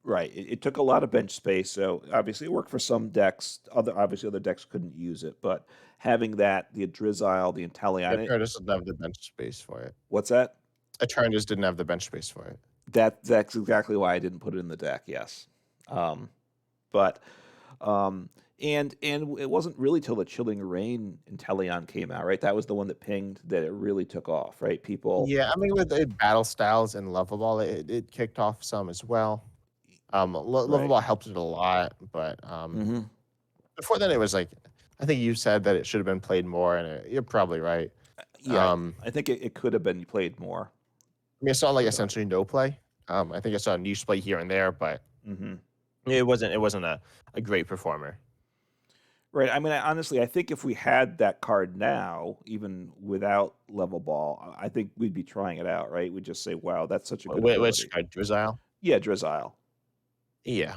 right. It took a lot of bench space, so obviously it worked for some decks. Other decks couldn't use it, but having that, the Drizzile, the Yeah, Inteleon, Tyrannus doesn't have the bench space for it. what's that? Eternus didn't have the bench space for it. That's exactly why I didn't put it in the deck. Yes, um, but and it wasn't really till the Chilling Reign Inteleon came out, right? That was the one that pinged that it really took off, right? People, Yeah, I mean, with the battle styles and Level Ball, it kicked off some as well. Level right? Ball helped it a lot, but Hmm. before then, it was like I think you said that it should have been played more, and you're probably right. Yeah, Um, I think it could have been played more, I mean, I saw like but essentially no play. I think I saw a niche play here and there, but mhm. it wasn't a great performer. Right. I mean, honestly, I think if we had that card now, even without level ball, I think we'd be trying it out, right? We'd just say, "Wow, that's such a good Which ability." card, Drizzile? Yeah, Drizzile. Yeah,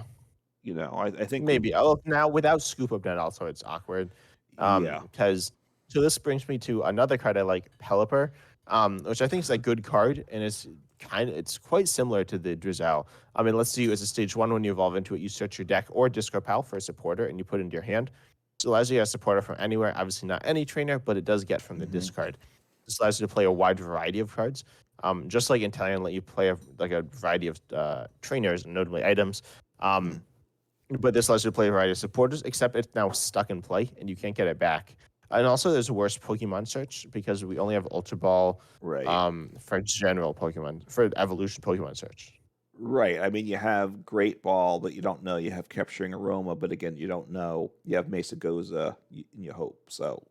I think we. maybe. Oh, now without Scoop Up Net, also it's awkward. Yeah. Because so this brings me to another card I like, Pelipper, which I think is a good card, and it's quite similar to the Drizzile. I mean, let's see, as a stage one, when you evolve into it, you search your deck or discard pile for a supporter, and you put it into your hand. This allows you to get a supporter from anywhere. Obviously, not any trainer, but it does get from the Hmm. discard. This allows you to play a wide variety of cards. Just like Inteleon let you play a variety of trainers and notably items. Hmm. Um, but this allows you to play a variety of supporters, except it's now stuck in play and you can't get it back. And also, there's worse Pokemon search because we only have Ultra Ball Right. for general Pokemon, for evolution Pokemon search. Right. I mean, you have Great Ball, but you don't know. You have Capturing Aroma, but again, you don't know. You have Mesa Goza, and you hope. So,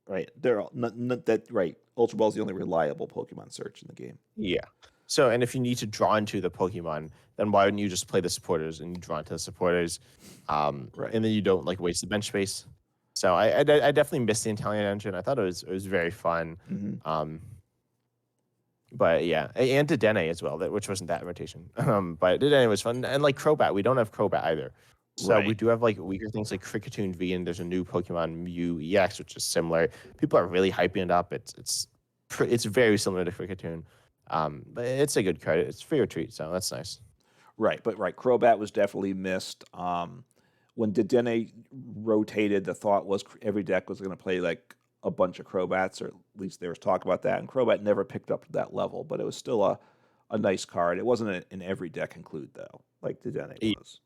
right. They're all, not that, right. Ultra Ball is the only reliable Pokemon search in the game. Yeah. So, and if you need to draw into the Pokemon, then why wouldn't you just play the supporters and you draw into the supporters, Right. and then you don't like waste the bench space. So I definitely missed the Italian engine. I thought it was very fun. Hmm. Um, But yeah, and Dedenne as well, which wasn't that rotation. But Dedenne was fun, and like Crobat, we don't have Crobat either. So we Right. do have like weaker things like Kricketune V, and there's a new Pokemon Mew EX, which is similar. People are really hyping it up. It's very similar to Kricketune, but it's a good card. It's for your treat, so that's nice. Right, but right, Crobat was definitely missed. When Dedenne rotated, the thought was every deck was going to play like a bunch of Crobats, or at least there was talk about that. And Crobat never picked up to that level, but it was still a nice card. It wasn't an every deck include though, like Dedenne was.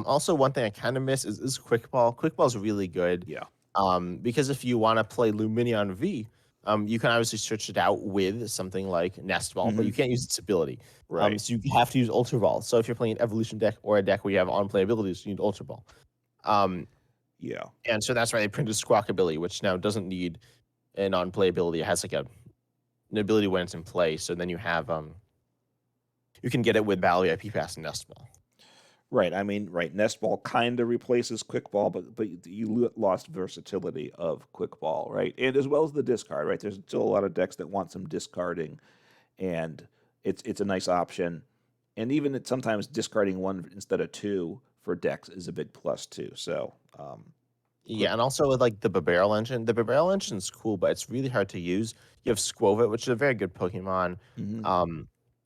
Also, one thing I kind of miss is Quick Ball. Quick Ball is really good. Yeah. Because if you want to play Lumineon V, you can obviously search it out with something like Nest Ball, but Hmm. you can't use its ability. Right. So you have to use Ultra Ball. So if you're playing an Evolution deck or a deck where you have on play abilities, you need Ultra Ball. Um, Yeah. and so that's why they printed Squawk ability, which now doesn't need an on play ability. It has like an ability when it's in play. So then you can get it with Battle VIP Pass and Nest Ball. Right. I mean, right. Nest Ball kind of replaces Quick Ball, but you lost versatility of Quick Ball, right? And as well as the discard, right? There's still a lot of decks that want some discarding, and it's a nice option. And even sometimes discarding one instead of two for decks is a big plus too. So, Quick. Yeah, and also with like the Barrel engine, the Barrel engine's cool, but it's really hard to use. You have Squovit, which is a very good Pokemon, Hmm.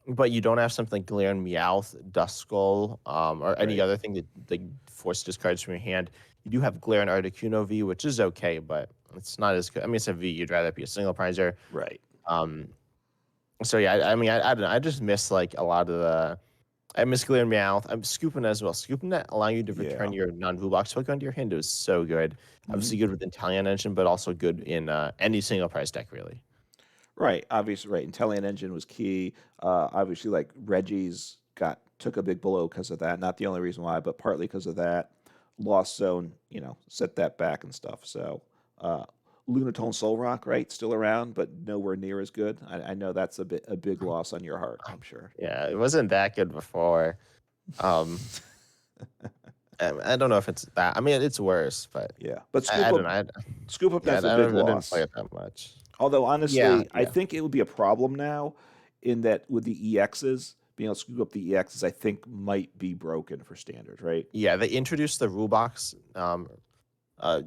but you don't have something like Galarian Meowth, Duskull, or any Right. other thing that like force discards from your hand. You do have Galarian Articuno V, which is okay, but it's not as good. I mean, it's a V. You'd rather it be a single prizer. Right. Um, so yeah, I mean, I don't know. I just miss like a lot of the. I miss Galarian Meowth. I'm Scooping as well. Scooping that allowing you to Yeah. return your non-blue box Pokemon to your hand is so good. Hmm. Obviously good with Italian engine, but also good in any single price deck, really. Right. Obviously, right. Intelliant Engine was key. Obviously, like Reggie's took a big blow because of that. Not the only reason why, but partly because of that. Lost Zone, set that back and stuff. So, uh, Lunatone Soul Rock, right, still around, but nowhere near as good. I know that's a big loss on your heart. I'm sure. Yeah, it wasn't that good before. Um, I don't know if it's that. I mean, it's worse, but Yeah, but I don't know. Scoop Up, Yeah, that's a big I didn't play loss. it that much. Although Yeah, honestly, I yeah, think it would be a problem now, in that with the EXs, being able to scoop up the EXs, I think might be broken for standard, right? yeah. They introduced the rule box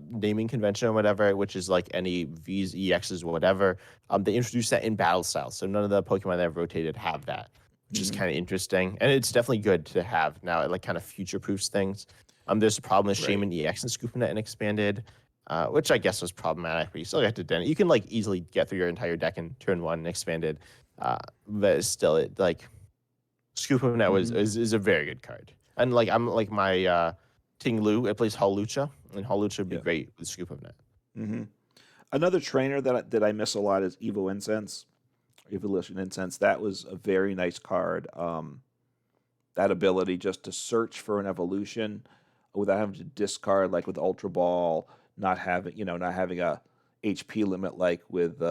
naming convention or whatever, which is like any V's, EXs, whatever. They introduced that in battle style, so none of the Pokemon that have rotated have that, which is Hmm. kind of interesting, and it's definitely good to have now. It like kind of future proofs things. There's a problem with Right. Shaman EX and Scooping and expanded, which I guess was problematic, but you still have to den it. You can like easily get through your entire deck in turn one and expanded, but still, it like Scooping Net Hmm. is a very good card, and like I'm like my Ting Lu, it plays Hawlucha, and Hawlucha would be Yeah. great with Scoop of Net. Hmm. Another trainer that I miss a lot is Evo Incense, Evolution Incense. That was a very nice card. That ability just to search for an evolution without having to discard, like with Ultra Ball, not having a HP limit like with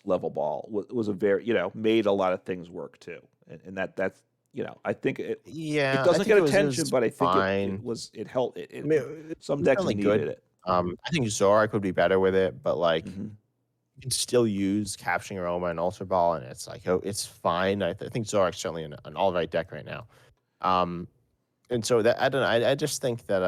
Level Ball was a very, made a lot of things work too. And that's, I think it Yeah, I doesn't think get it attention, was but I think fine. it helped. I mean, it Some was decks certainly needed good. it. I think Zorak would be better with it, but like Hmm. you can still use Capturing Aroma and Ultra Ball, and it's like, oh, it's fine. I think Zorak's certainly an all right deck right now. Um, and so that I don't know. I just think that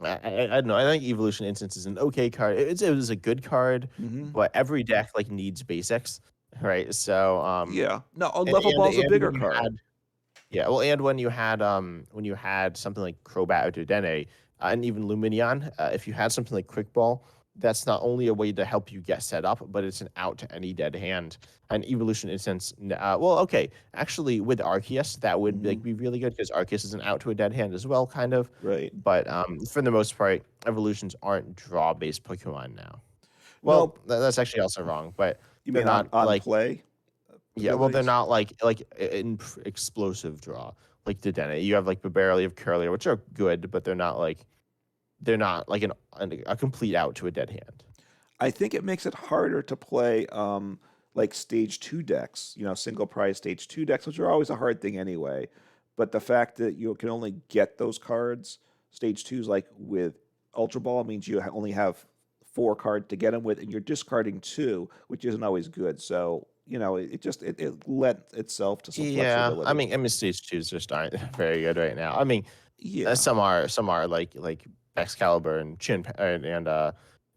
I don't know. I think Evolution Instance is an okay card. It was a good card, Hmm. but every deck like needs basics, right? So Yeah. No, a and Level and, Ball's a and bigger when you card. had yeah, well, and when you had something like Crobat or Dedenne, and even Luminion, if you had something like Quick Ball, that's not only a way to help you get set up, but it's an out to any dead hand. And Evolution Instance, well, okay, actually with Arceus, that would Hmm. like be really good because Arceus is an out to a dead hand as well, kind of. Right. But for the most part, evolutions aren't draw-based Pokemon now. Well, Nope. that's actually also wrong, but You they're mean on not on like play yeah, well, they're abilities? not like explosive draw like the Dedenne. You have like Babarial, you have Curlier, which are good, but they're not like a complete out to a dead hand. I think it makes it harder to play like stage two decks, single prize stage two decks, which are always a hard thing anyway. But the fact that you can only get those cards, stage twos, like with Ultra Ball, means you only have four cards to get them with, and you're discarding two, which isn't always good. So, it lent itself to some Yeah, flexibility. I mean stage twos just aren't very good right now. I mean, Yeah. some are like Excalibur and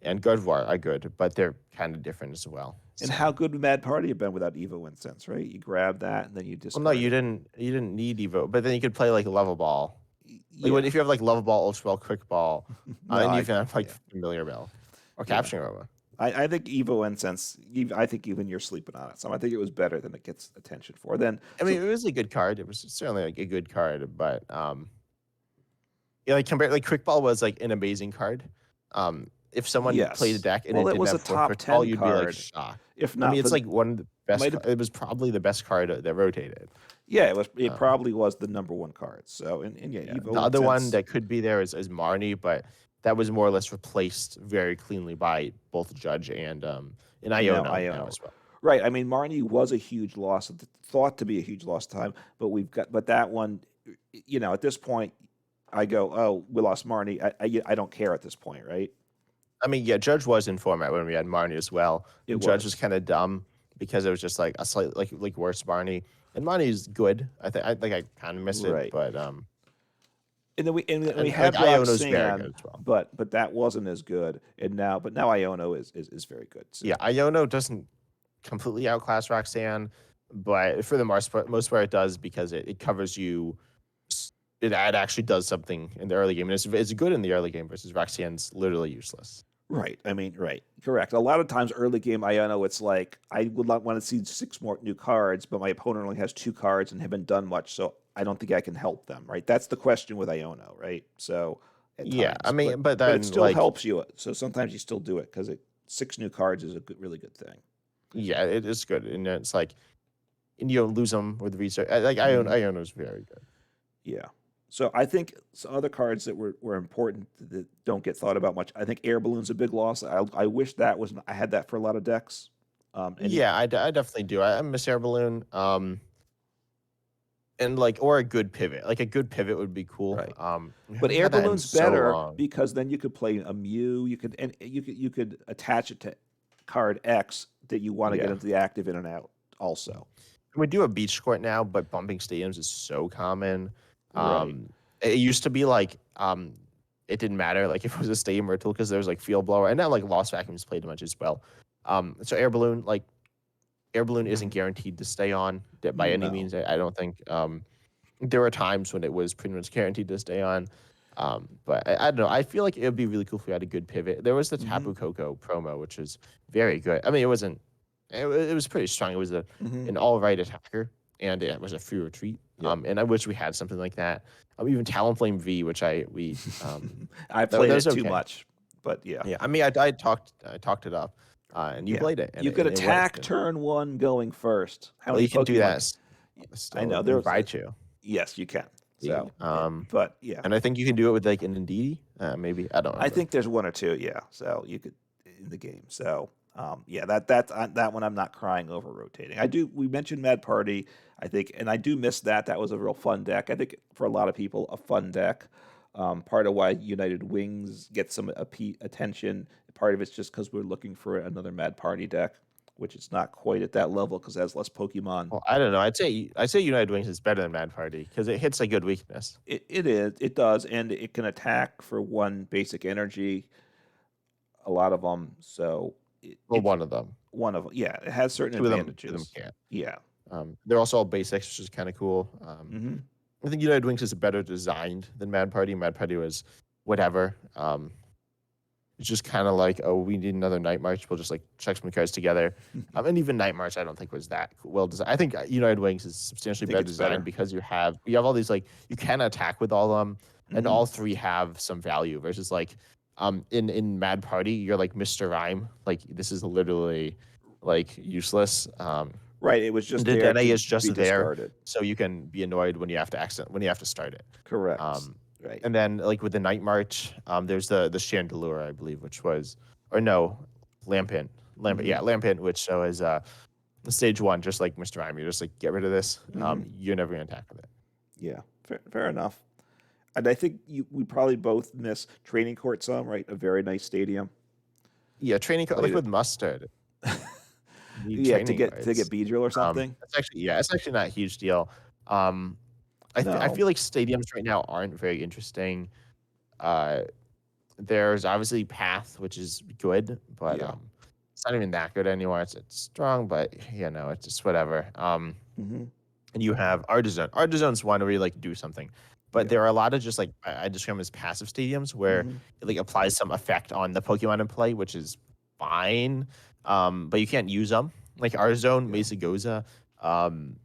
and Gardevoir are good, but they're kind of different as well. And So. how good would Mad Party have been without Evo Incense, right? You grab that and then you Well, no, discard it. you didn't need Evo, but then you could play like Level Ball. Like Yeah. if you have like Level Ball, Ultra Ball, Quick Ball, No, and you I can have like yeah. Familiar Bell or Yeah. Capturing Aroma. I think Evo Incense. I think even you're sleeping on it. So I think it was better than it gets attention for. Then I so mean, it was a good card. It was certainly like a good card, but yeah, like compared like Quick Ball was like an amazing card. If someone played a yes. deck and Well, it it didn't was a have four top Quick Ball, 10 you'd be like card, shocked. if I mean, not it's the like one of the best. might have. It was probably the best card that rotated. Yeah, it was. It Um, probably was the number one card. So and yeah, yeah, the Evo other one Incense. that could be there is Marnie, but that was more or less replaced very cleanly by both Judge and And now Iono now Iono. as well. Right. I mean, Marnie was a huge loss, thought to be a huge lost time, but that one, at this point, I go, oh, we lost Marnie. I don't care at this point, right? I mean, yeah, Judge was in format when we had Marnie as well. It And Judge was was. kind of dumb because it was just like a slight like worse Marnie. And Marnie's good. I kind of miss it, Right. but And we and like had Iono's very good Roxanne, as well. but that wasn't as good. But now Iono is very good. Yeah, So Iono doesn't completely outclass Roxanne, but for the most part it does because it covers you. It actually does something in the early game, and it's good in the early game versus Roxanne's literally useless. right. I mean, right, correct. A lot of times early game Iono, it's like I would not want to see six more new cards, but my opponent only has two cards and haven't done much, so I don't think I can help them. Right. That's the question with Iono, right? So at Yeah, I times, but mean, but but it then still like helps you. So sometimes you still do it because six new cards is a really good thing. yeah, it is good, and it's like and you don't lose them with research. Like Hmm. Iono's very good. Yeah. So I think some other cards that were important that don't get thought about much. I think Air Balloon's a big loss. I wish I had that for a lot of decks. And Yeah, I definitely do. I miss Air Balloon. And like or a good pivot. Like a good pivot would be cool. right. We But haven't Air had that in Balloon's so better long. because then you could play a Mew. You could attach it to card X that you want to get Yeah. into the active in and out also. We do a beach court now, but bumping stadiums is so common. Right. Um, it used to be like it didn't matter like if it was a stadium or a tool because there was like field blower and not like lost vacuums played much as well. So air balloon isn't Mhm. guaranteed to stay on by any No. means. I don't think. There were times when it was pretty much guaranteed to stay on. But I don't know. I feel like it would be really cool if we had a good pivot. There was the Mhm. Tapu Koko promo, which was very good. I mean, it wasn't. It was pretty strong. It was Mhm. an all right attacker, and it was a free retreat. Yep. And I wish we had something like that. Even Talonflame V, which I that played was it too okay. much, but yeah. Yeah, I mean, I talked it up, and you Yeah. played it, and You could it worked. attack And, turn 1 going first. How well, many you can do Pokemon? that Y I still know in there's a Raichu. yes, you can. See, So, but yeah. and I think you can do it with like an Indeedee, maybe I don't I remember. think there's 1 or 2, yeah. So you could in the game. So, yeah, that one I'm not crying over rotating. We mentioned Mad Party, I think, and I do miss that. That was a real fun deck. I think for a lot of people, a fun deck. Part of why United Wings gets some attention. Part of it's just because we're looking for another Mad Party deck, which is not quite at that level because it has less Pokemon. Well, I don't know. I'd say United Wings is better than Mad Party because it hits a good weakness. It is, it does, and it can attack for 1 basic energy. A lot of them, so Well, it's one of them, one of yeah. It has certain two of them advantages. can't. Yeah. They're also all basics, which is kind of cool. Hmm. I think United Wings is better designed than Mad Party. Mad Party was whatever. It's just kind of like, oh, we need another Night March. We'll just like check some cards together. And even Night March, I don't think was that well designed. I think United Wings is I substantially think better it's designed better. because you have all these like you can attack with all of them, and Hmm. all three have some value. Versus like, in Mad Party, you're like Mr. Rhyme. Like this is literally like useless. Right. It was just The there Dene to is be just there, discarded. so you can be annoyed when you have to start it. Correct. Um, Right. and then like with the Night March, there's the Chandelure, I believe, which was or no, Lampent, Hmm. yeah, Lampent, which so is stage one, just like Mr. Rhyme. You just like get rid of this. Hmm. You're never gonna attack with it. Yeah. Fair enough. And I think we probably both miss Training Court some, right? A very nice stadium. Yeah, like Played it. with Mustard, the Yeah, training to get cards. Beedrill or something. It's actually not a huge deal. Um, I No. feel like stadiums right now aren't very interesting. Uh, there's obviously Path, which is good, but Yeah. it's not even that good anymore. It's strong, but it's just whatever. Hmm. And you have Artisan. Artisan's one where you like do something, but Yeah. there are a lot of just like I describe them as passive stadiums where Hmm. it like applies some effect on the Pokemon in play, which is fine. But you can't use them like Arzone, Yeah. Mesagoza. Um,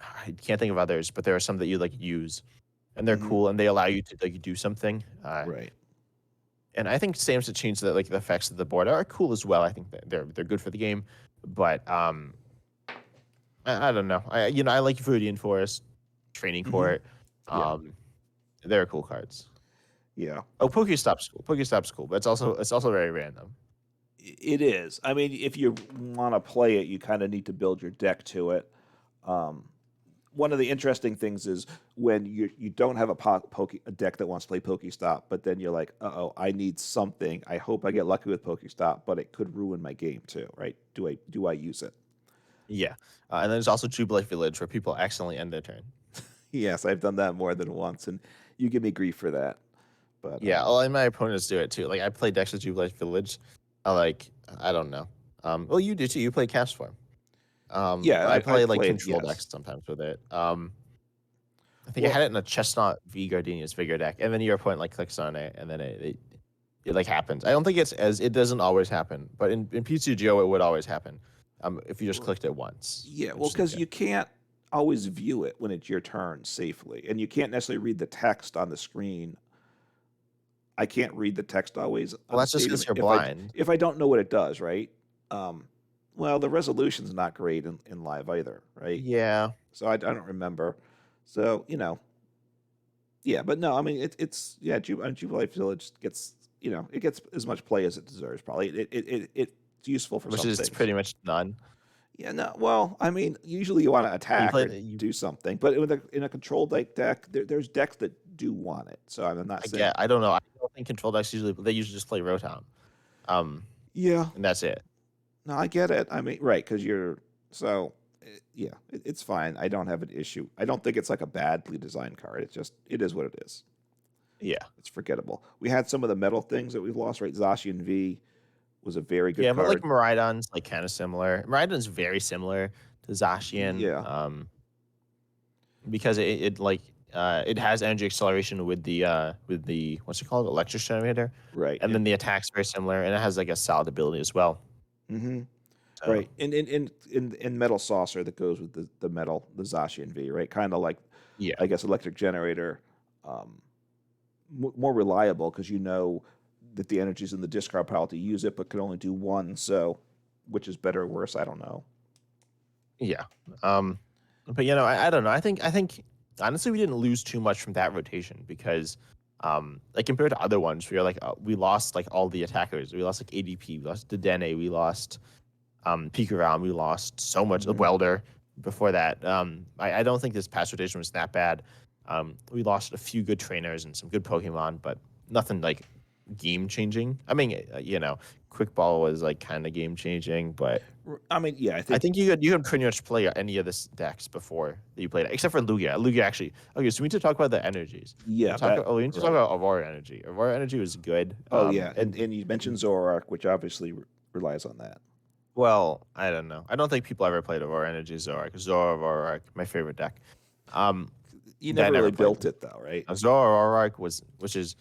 I can't think of others, but there are some that you like use, and they're Hmm. cool and they allow you to like do something. Right. And I think Sam's to change that like the effects of the board are cool as well. I think that they're good for the game, but I don't know. I like Viridian Forest, Training Hmm. Court. Yeah. Um, they're cool cards. Yeah. Oh, Pokestop's cool. Pokestop's cool, but it's also very random. It is. I mean, if you want to play it, you kind of need to build your deck to it. Um, One of the interesting things is when you don't have a deck that wants to play Pokestop, but then you're like, oh, I need something. I hope I get lucky with Pokestop, but it could ruin my game too, right? Do I use it? Yeah, and then there's also Jubilee Village where people accidentally end their turn. Yes, I've done that more than once, and you give me grief for that. But Yeah, well, and my opponents do it too. Like I play decks with Jubilee Village. I don't know. Well, you do too. You play Caps Form. yeah, I I play like played. control Yes. decks sometimes with it. I think I Well, had it in a Chestnut V Gardenia's figure deck, and then your opponent like clicks on it, and then it like happens. I don't think it doesn't always happen, but in PCGO it would always happen. If you just clicked it once, yeah, well, which isn't because good. you can't always view it when it's your turn safely, and you can't necessarily read the text on the screen. I can't read the text always Well, on the that's just stadium because you're blind. if I don't know what it does, right? Um, well, the resolution's not great in live either, right? Yeah, So I don't remember. So yeah, but no, I mean it's yeah, Jubilee Village gets it gets as much play as it deserves. Probably it's useful for which some is things. pretty much none. Yeah, no. Well, I mean, usually you want to You attack play or the you. do something, but in a control deck, there's decks that do want it. So I'm not saying. I don't know. I don't think control decks usually just play Rotom, um, Yeah, and that's it. no, I get it. I mean, right, because you're so. Yeah, it's fine. I don't have an issue. I don't think it's like a badly designed card. It is what it is. Yeah. It's forgettable. We had some of the metal things that we've lost, right? Zacian V was a very good Yeah, but like card. Miraidon's like kind of similar. Miraidon's very similar to Zacian, Yeah, because it has energy acceleration with the what's it called, electric generator, right. and then the attack's very similar, and it has like a solid ability as well. Hmm. So Right. In Metal Saucer that goes with the metal, the Zacian V, right? Kind of like, yeah, I guess, electric generator, more reliable because you know that the energy's in the discard pile to use it, but can only do one. So, which is better or worse? I don't know. yeah. But I don't know. I think honestly we didn't lose too much from that rotation because like compared to other ones, we lost like all the attackers. We lost like ADP, we lost Dedenne, we lost Pikarom, we lost so much Hmm. Welder before that. I don't think this past rotation was that bad. We lost a few good trainers and some good Pokemon, but nothing like game changing. I mean, Quick Ball was like kind of game changing, but I mean, yeah, I I think, think you could pretty much play any of this decks before you played it, except for Lugia. Lugia actually. Okay, so we need to talk about the energies. yeah, that, We need to talk right. about Aurora Energy. Aurora Energy was good. Oh, yeah. And you mentioned Zoroark, which obviously relies on that. Well, I don't know. I don't think people ever played Aurora Energy Zoroark. Zoroark, my favorite deck. Um, You that I never never really played. built it, though, right? Zoroark which is,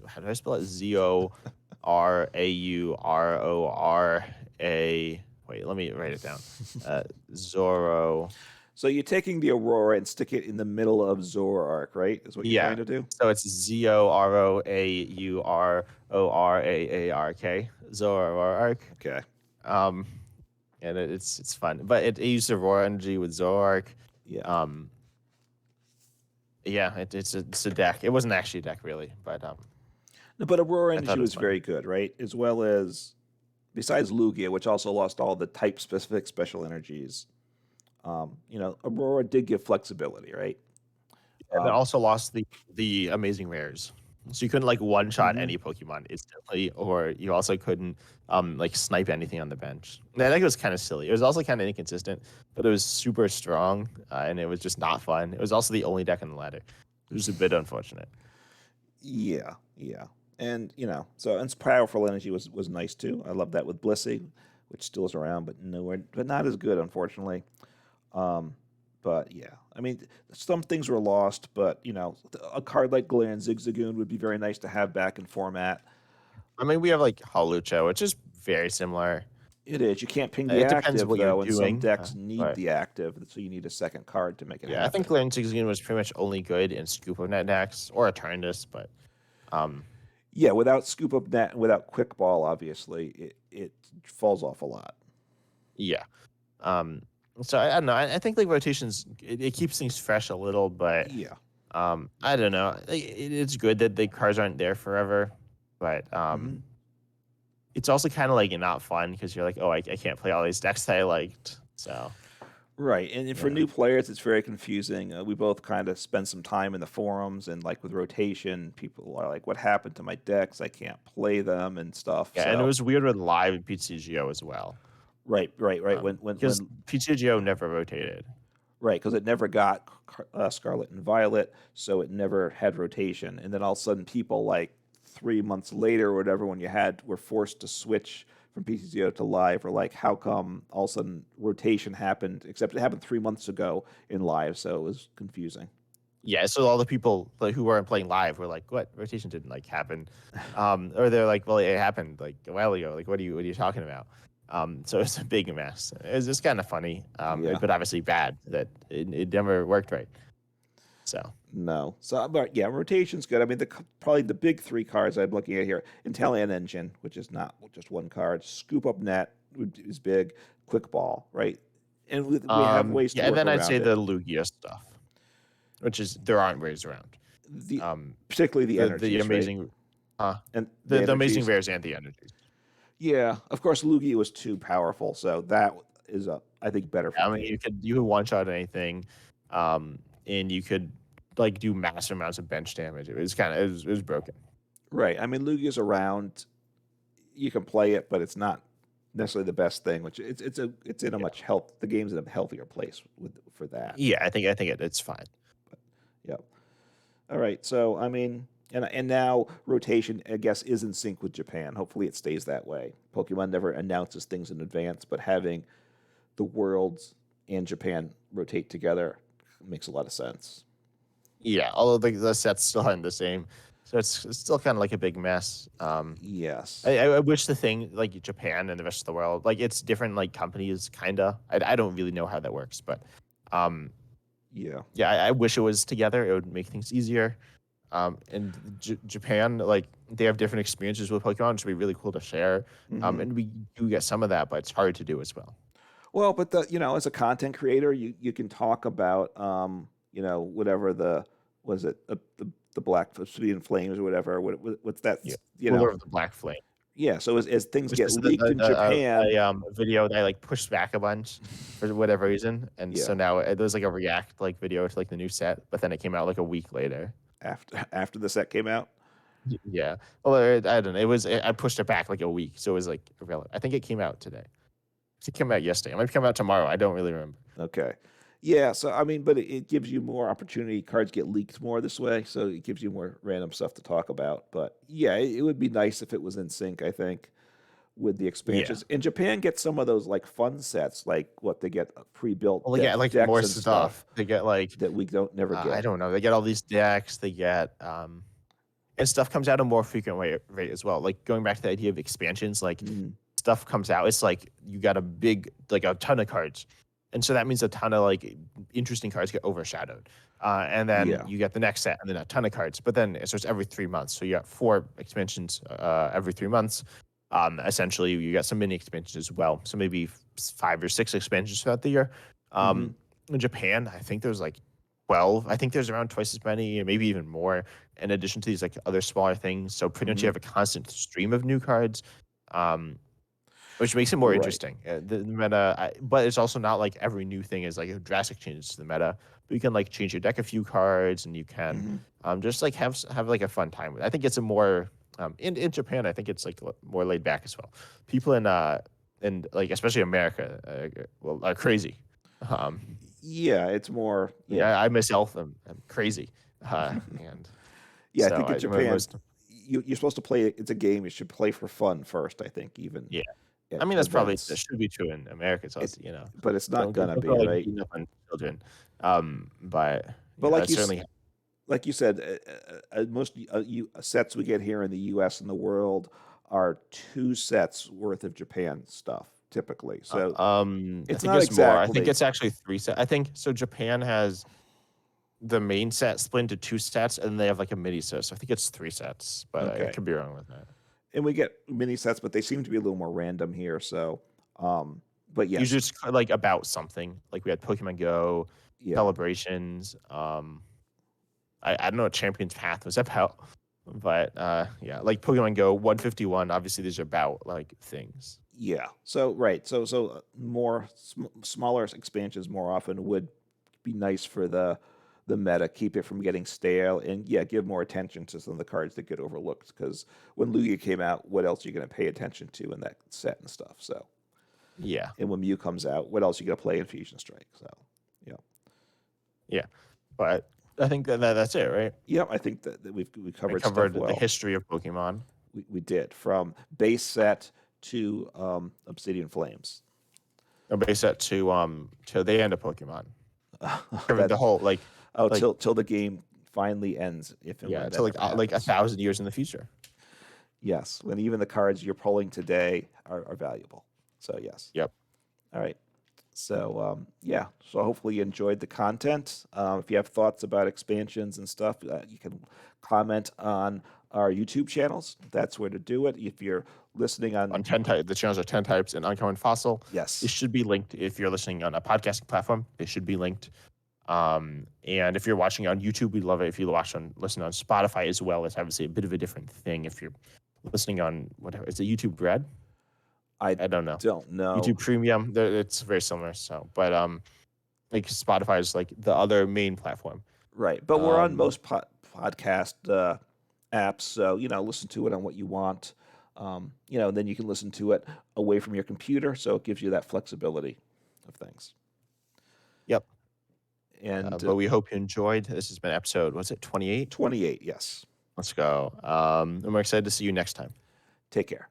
how do I spell it? Zoraura. Wait, let me write it down. Uh, Zoro. So you're taking the Aurora and stick it in the middle of Zoroark, right? Is what you're Yeah. trying to do? So it's Zoroark. Zoroark. Okay. Um, and it's fun, but it used Aurora Energy with Zoroark. Yeah. Um, yeah, it's a deck. It wasn't actually a deck really, but No, but Aurora I thought Energy it was was fun. very good, right? As well as, besides Lugia, which also lost all the type specific special energies, Aurora did give flexibility, right? And it Um, also lost the amazing rares. So you couldn't like one shot mhm. any Pokemon instantly, or you also couldn't like snipe anything on the bench. And I think it was kind of silly. It was also kind of inconsistent, but it was super strong, and it was just not fun. It was also the only deck on the ladder. It was a bit unfortunate. Yeah, yeah. And, so and powerful energy was nice too. I love that with Blissey, which still is around, but not as good, unfortunately. Um, but yeah, I mean, some things were lost, but a card like Galarian Zigzagoon would be very nice to have back in format. I mean, we have like Hawlucha, which is very similar. It is. You can't ping the It depends active what you're though, and some doing, decks need but the active, so you need a second card to make it yeah, I think happen. Galarian Zigzagoon was pretty much only good in Scoop of Net decks or Eternatus, but um, Yeah, without Scoop Up Net and without Quick Ball, obviously, it falls off a lot. yeah. Um, so I don't know. I think like rotations it keeps things fresh a little, but Yeah. I don't know. It's good that the cards aren't there forever, but Hmm. it's also kind of like not fun because you're like, oh, I can't play all these decks that I liked. So Right, and for yeah, new players, it's very confusing. We both kind of spend some time in the forums, and like with rotation, people are like, "What happened to my decks? I can't play them and stuff." yeah, and it So, was weird with live and PTGO as well, right, right, right. because PTGO never rotated. Right, because it never got Scarlet and Violet, so it never had rotation. And then all of a sudden, people like 3 months later or whatever, when were forced to switch from PTZO to live, or like, how come all of a sudden rotation happened? Except it happened 3 months ago in live, so it was confusing. Yeah, so all the people like, who weren't playing live were like, "What rotation didn't like happen?" Or they're like, "Well, it happened like a while ago. Like, what are you talking about?" So it's a big mess. It's just kind of funny, Yeah, but obviously bad that it never worked right. So no. So, but yeah, rotation's good. I mean, probably the big three cards I'm looking at here: Inteleon Engine, which is not just one card. Scoop Up Net is big. Quick Ball, right? And we have ways to yeah, and work then I'd say around it. the Lugia stuff, which is there aren't ways around. The Um, Particularly the the energies, right? amazing, uh, And the the amazing energies. rares and the energies. Yeah, of course, Lugia was too powerful, so that is I think better for I mean, me. you could one shot anything, and you could like do massive amounts of bench damage. It was broken. Right. I mean, Lugia's around. You can play it, but it's not necessarily the best thing. Which it's in a Yeah, much health. The game's in a healthier place for that. yeah. I think it's fine. Yep. All right. So I mean, And now rotation, I guess, is in sync with Japan. Hopefully, it stays that way. Pokemon never announces things in advance, but having the worlds and Japan rotate together makes a lot of sense. Yeah, although the sets still aren't the same, so it's still kind of like a big mess. Yes. I wish the thing like Japan and the rest of the world, like it's different like companies, kinda. I don't really know how that works, but um, Yeah. yeah, I wish it was together. It would make things easier. And Japan, like they have different experiences with Pokemon, which would be really cool to share. Hmm. And we do get some of that, but it's hard to do as well. Well, but as a content creator, you can talk about whatever the was it the Black Obsidian Flames or whatever. What's that? Yeah, You know, Ruler of the Black Flame, yeah. So as things which get is leaked in Japan, a video that I like pushed back a bunch for whatever reason, and yeah, so now it was like a react like video to like the new set, but then it came out like a week later. after the set came out. Yeah, well, I don't know. I pushed it back like a week, so it was like irrelevant. I think it came out today. It came out yesterday. It might come out tomorrow. I don't really remember. Okay. Yeah, so I mean, but it gives you more opportunity. Cards get leaked more this way, so it gives you more random stuff to talk about. But yeah, it would be nice if it was in sync, I think, with the Yeah. expansions. And Japan gets some of those like fun sets, like what they get pre-built Well, yeah, like decks more and stuff stuff. They get like that we don't never I get. don't know. They get all these decks. They get and stuff comes out a more frequent rate as well. Like going back to the idea of expansions, like Mhm. stuff comes out. It's like you got a big like a ton of cards, and so that means a ton of like interesting cards get overshadowed. And then Yeah. you get the next set, and then a ton of cards. But then so it's every 3 months. So you got 4 expansions every 3 months. Essentially, you got some mini expansions as well. So maybe 5 or 6 expansions throughout the year. Hmm. In Japan, I think there's like 12. I think there's around twice as many, or maybe even more, in addition to these like other smaller things. So pretty much you Hmm. have a constant stream of new cards, um, which makes it more Right. interesting. The meta, but it's also not like every new thing is like a drastic change to the meta. But you can like change your deck a few cards, and you can Hmm. just like have like a fun time with it. I think it's a more in Japan. I think it's like more laid back as well. People in like especially America, well, are crazy. Um, Yeah, it's more. Yeah, yeah, I myself am crazy, and yeah. I so think in I Japan, most you're supposed to play it. It's a game. You should play for fun first. I think even yeah. I at mean, that's probably that events. should be true in America. It's It, also, but it's not gonna don't go be like right. beating up on children. But But that certainly like you said, most sets we get here in the U.S. and the world are two sets worth of Japan stuff typically. So I it's think not it's more. I think exactly it's actually 3 set. I think so. Japan has the main set split into 2 sets, and they have like a mini set. So I think it's 3 sets, but I okay. could be wrong with that. And we get mini sets, but they seem to be a little more random here. So, but yes, Usually it's like about something. Like we had Pokemon Go yeah, celebrations. I don't know what Champion's Path was about, but yeah, like Pokemon Go 151. Obviously, these are about like things. yeah. So right, so more smaller expansions more often would be nice for the meta, keep it from getting stale, and yeah, give more attention to some of the cards that get overlooked. Because when Lugia came out, what else are you going to pay attention to in that set and stuff? So, Yeah, and when Mew comes out, what else are you going to play in Fusion Strike? So, yeah, yeah, but I think that's it, right? yeah, I think that we I covered stuff covered the well. history of Pokemon. We did from base set to Obsidian Flames. No, base set to the end of Pokemon. Covered the That's whole like till the game finally ends, if and yeah, when to that ever like happens. 1,000 years in the future. Yes, when even the cards you're pulling today are valuable. So yes. Yep. All right. So yeah. So hopefully you enjoyed the content. If you have thoughts about expansions and stuff, you can comment on our YouTube channels. That's where to do it. If you're listening on On 10 types, the channels are 10 types and Uncommon Fossil. It yes, should be linked if you're listening on a podcasting platform. It should be linked. And if you're watching on YouTube, we love it. If you listen on Spotify as well, it's obviously a bit of a different thing. If you're listening on whatever, is it YouTube Red? I I don't know. don't know. YouTube Premium, it's very similar. So, but like Spotify is like the other main platform. Right, but we're on Um, most podcast apps, so listen to it on what you want. And then you can listen to it away from your computer, so it gives you that flexibility of things. yep. And But we hope you enjoyed. This has been episode, was it 28? 28, yes. Let's go. And we're excited to see you next time. Take care.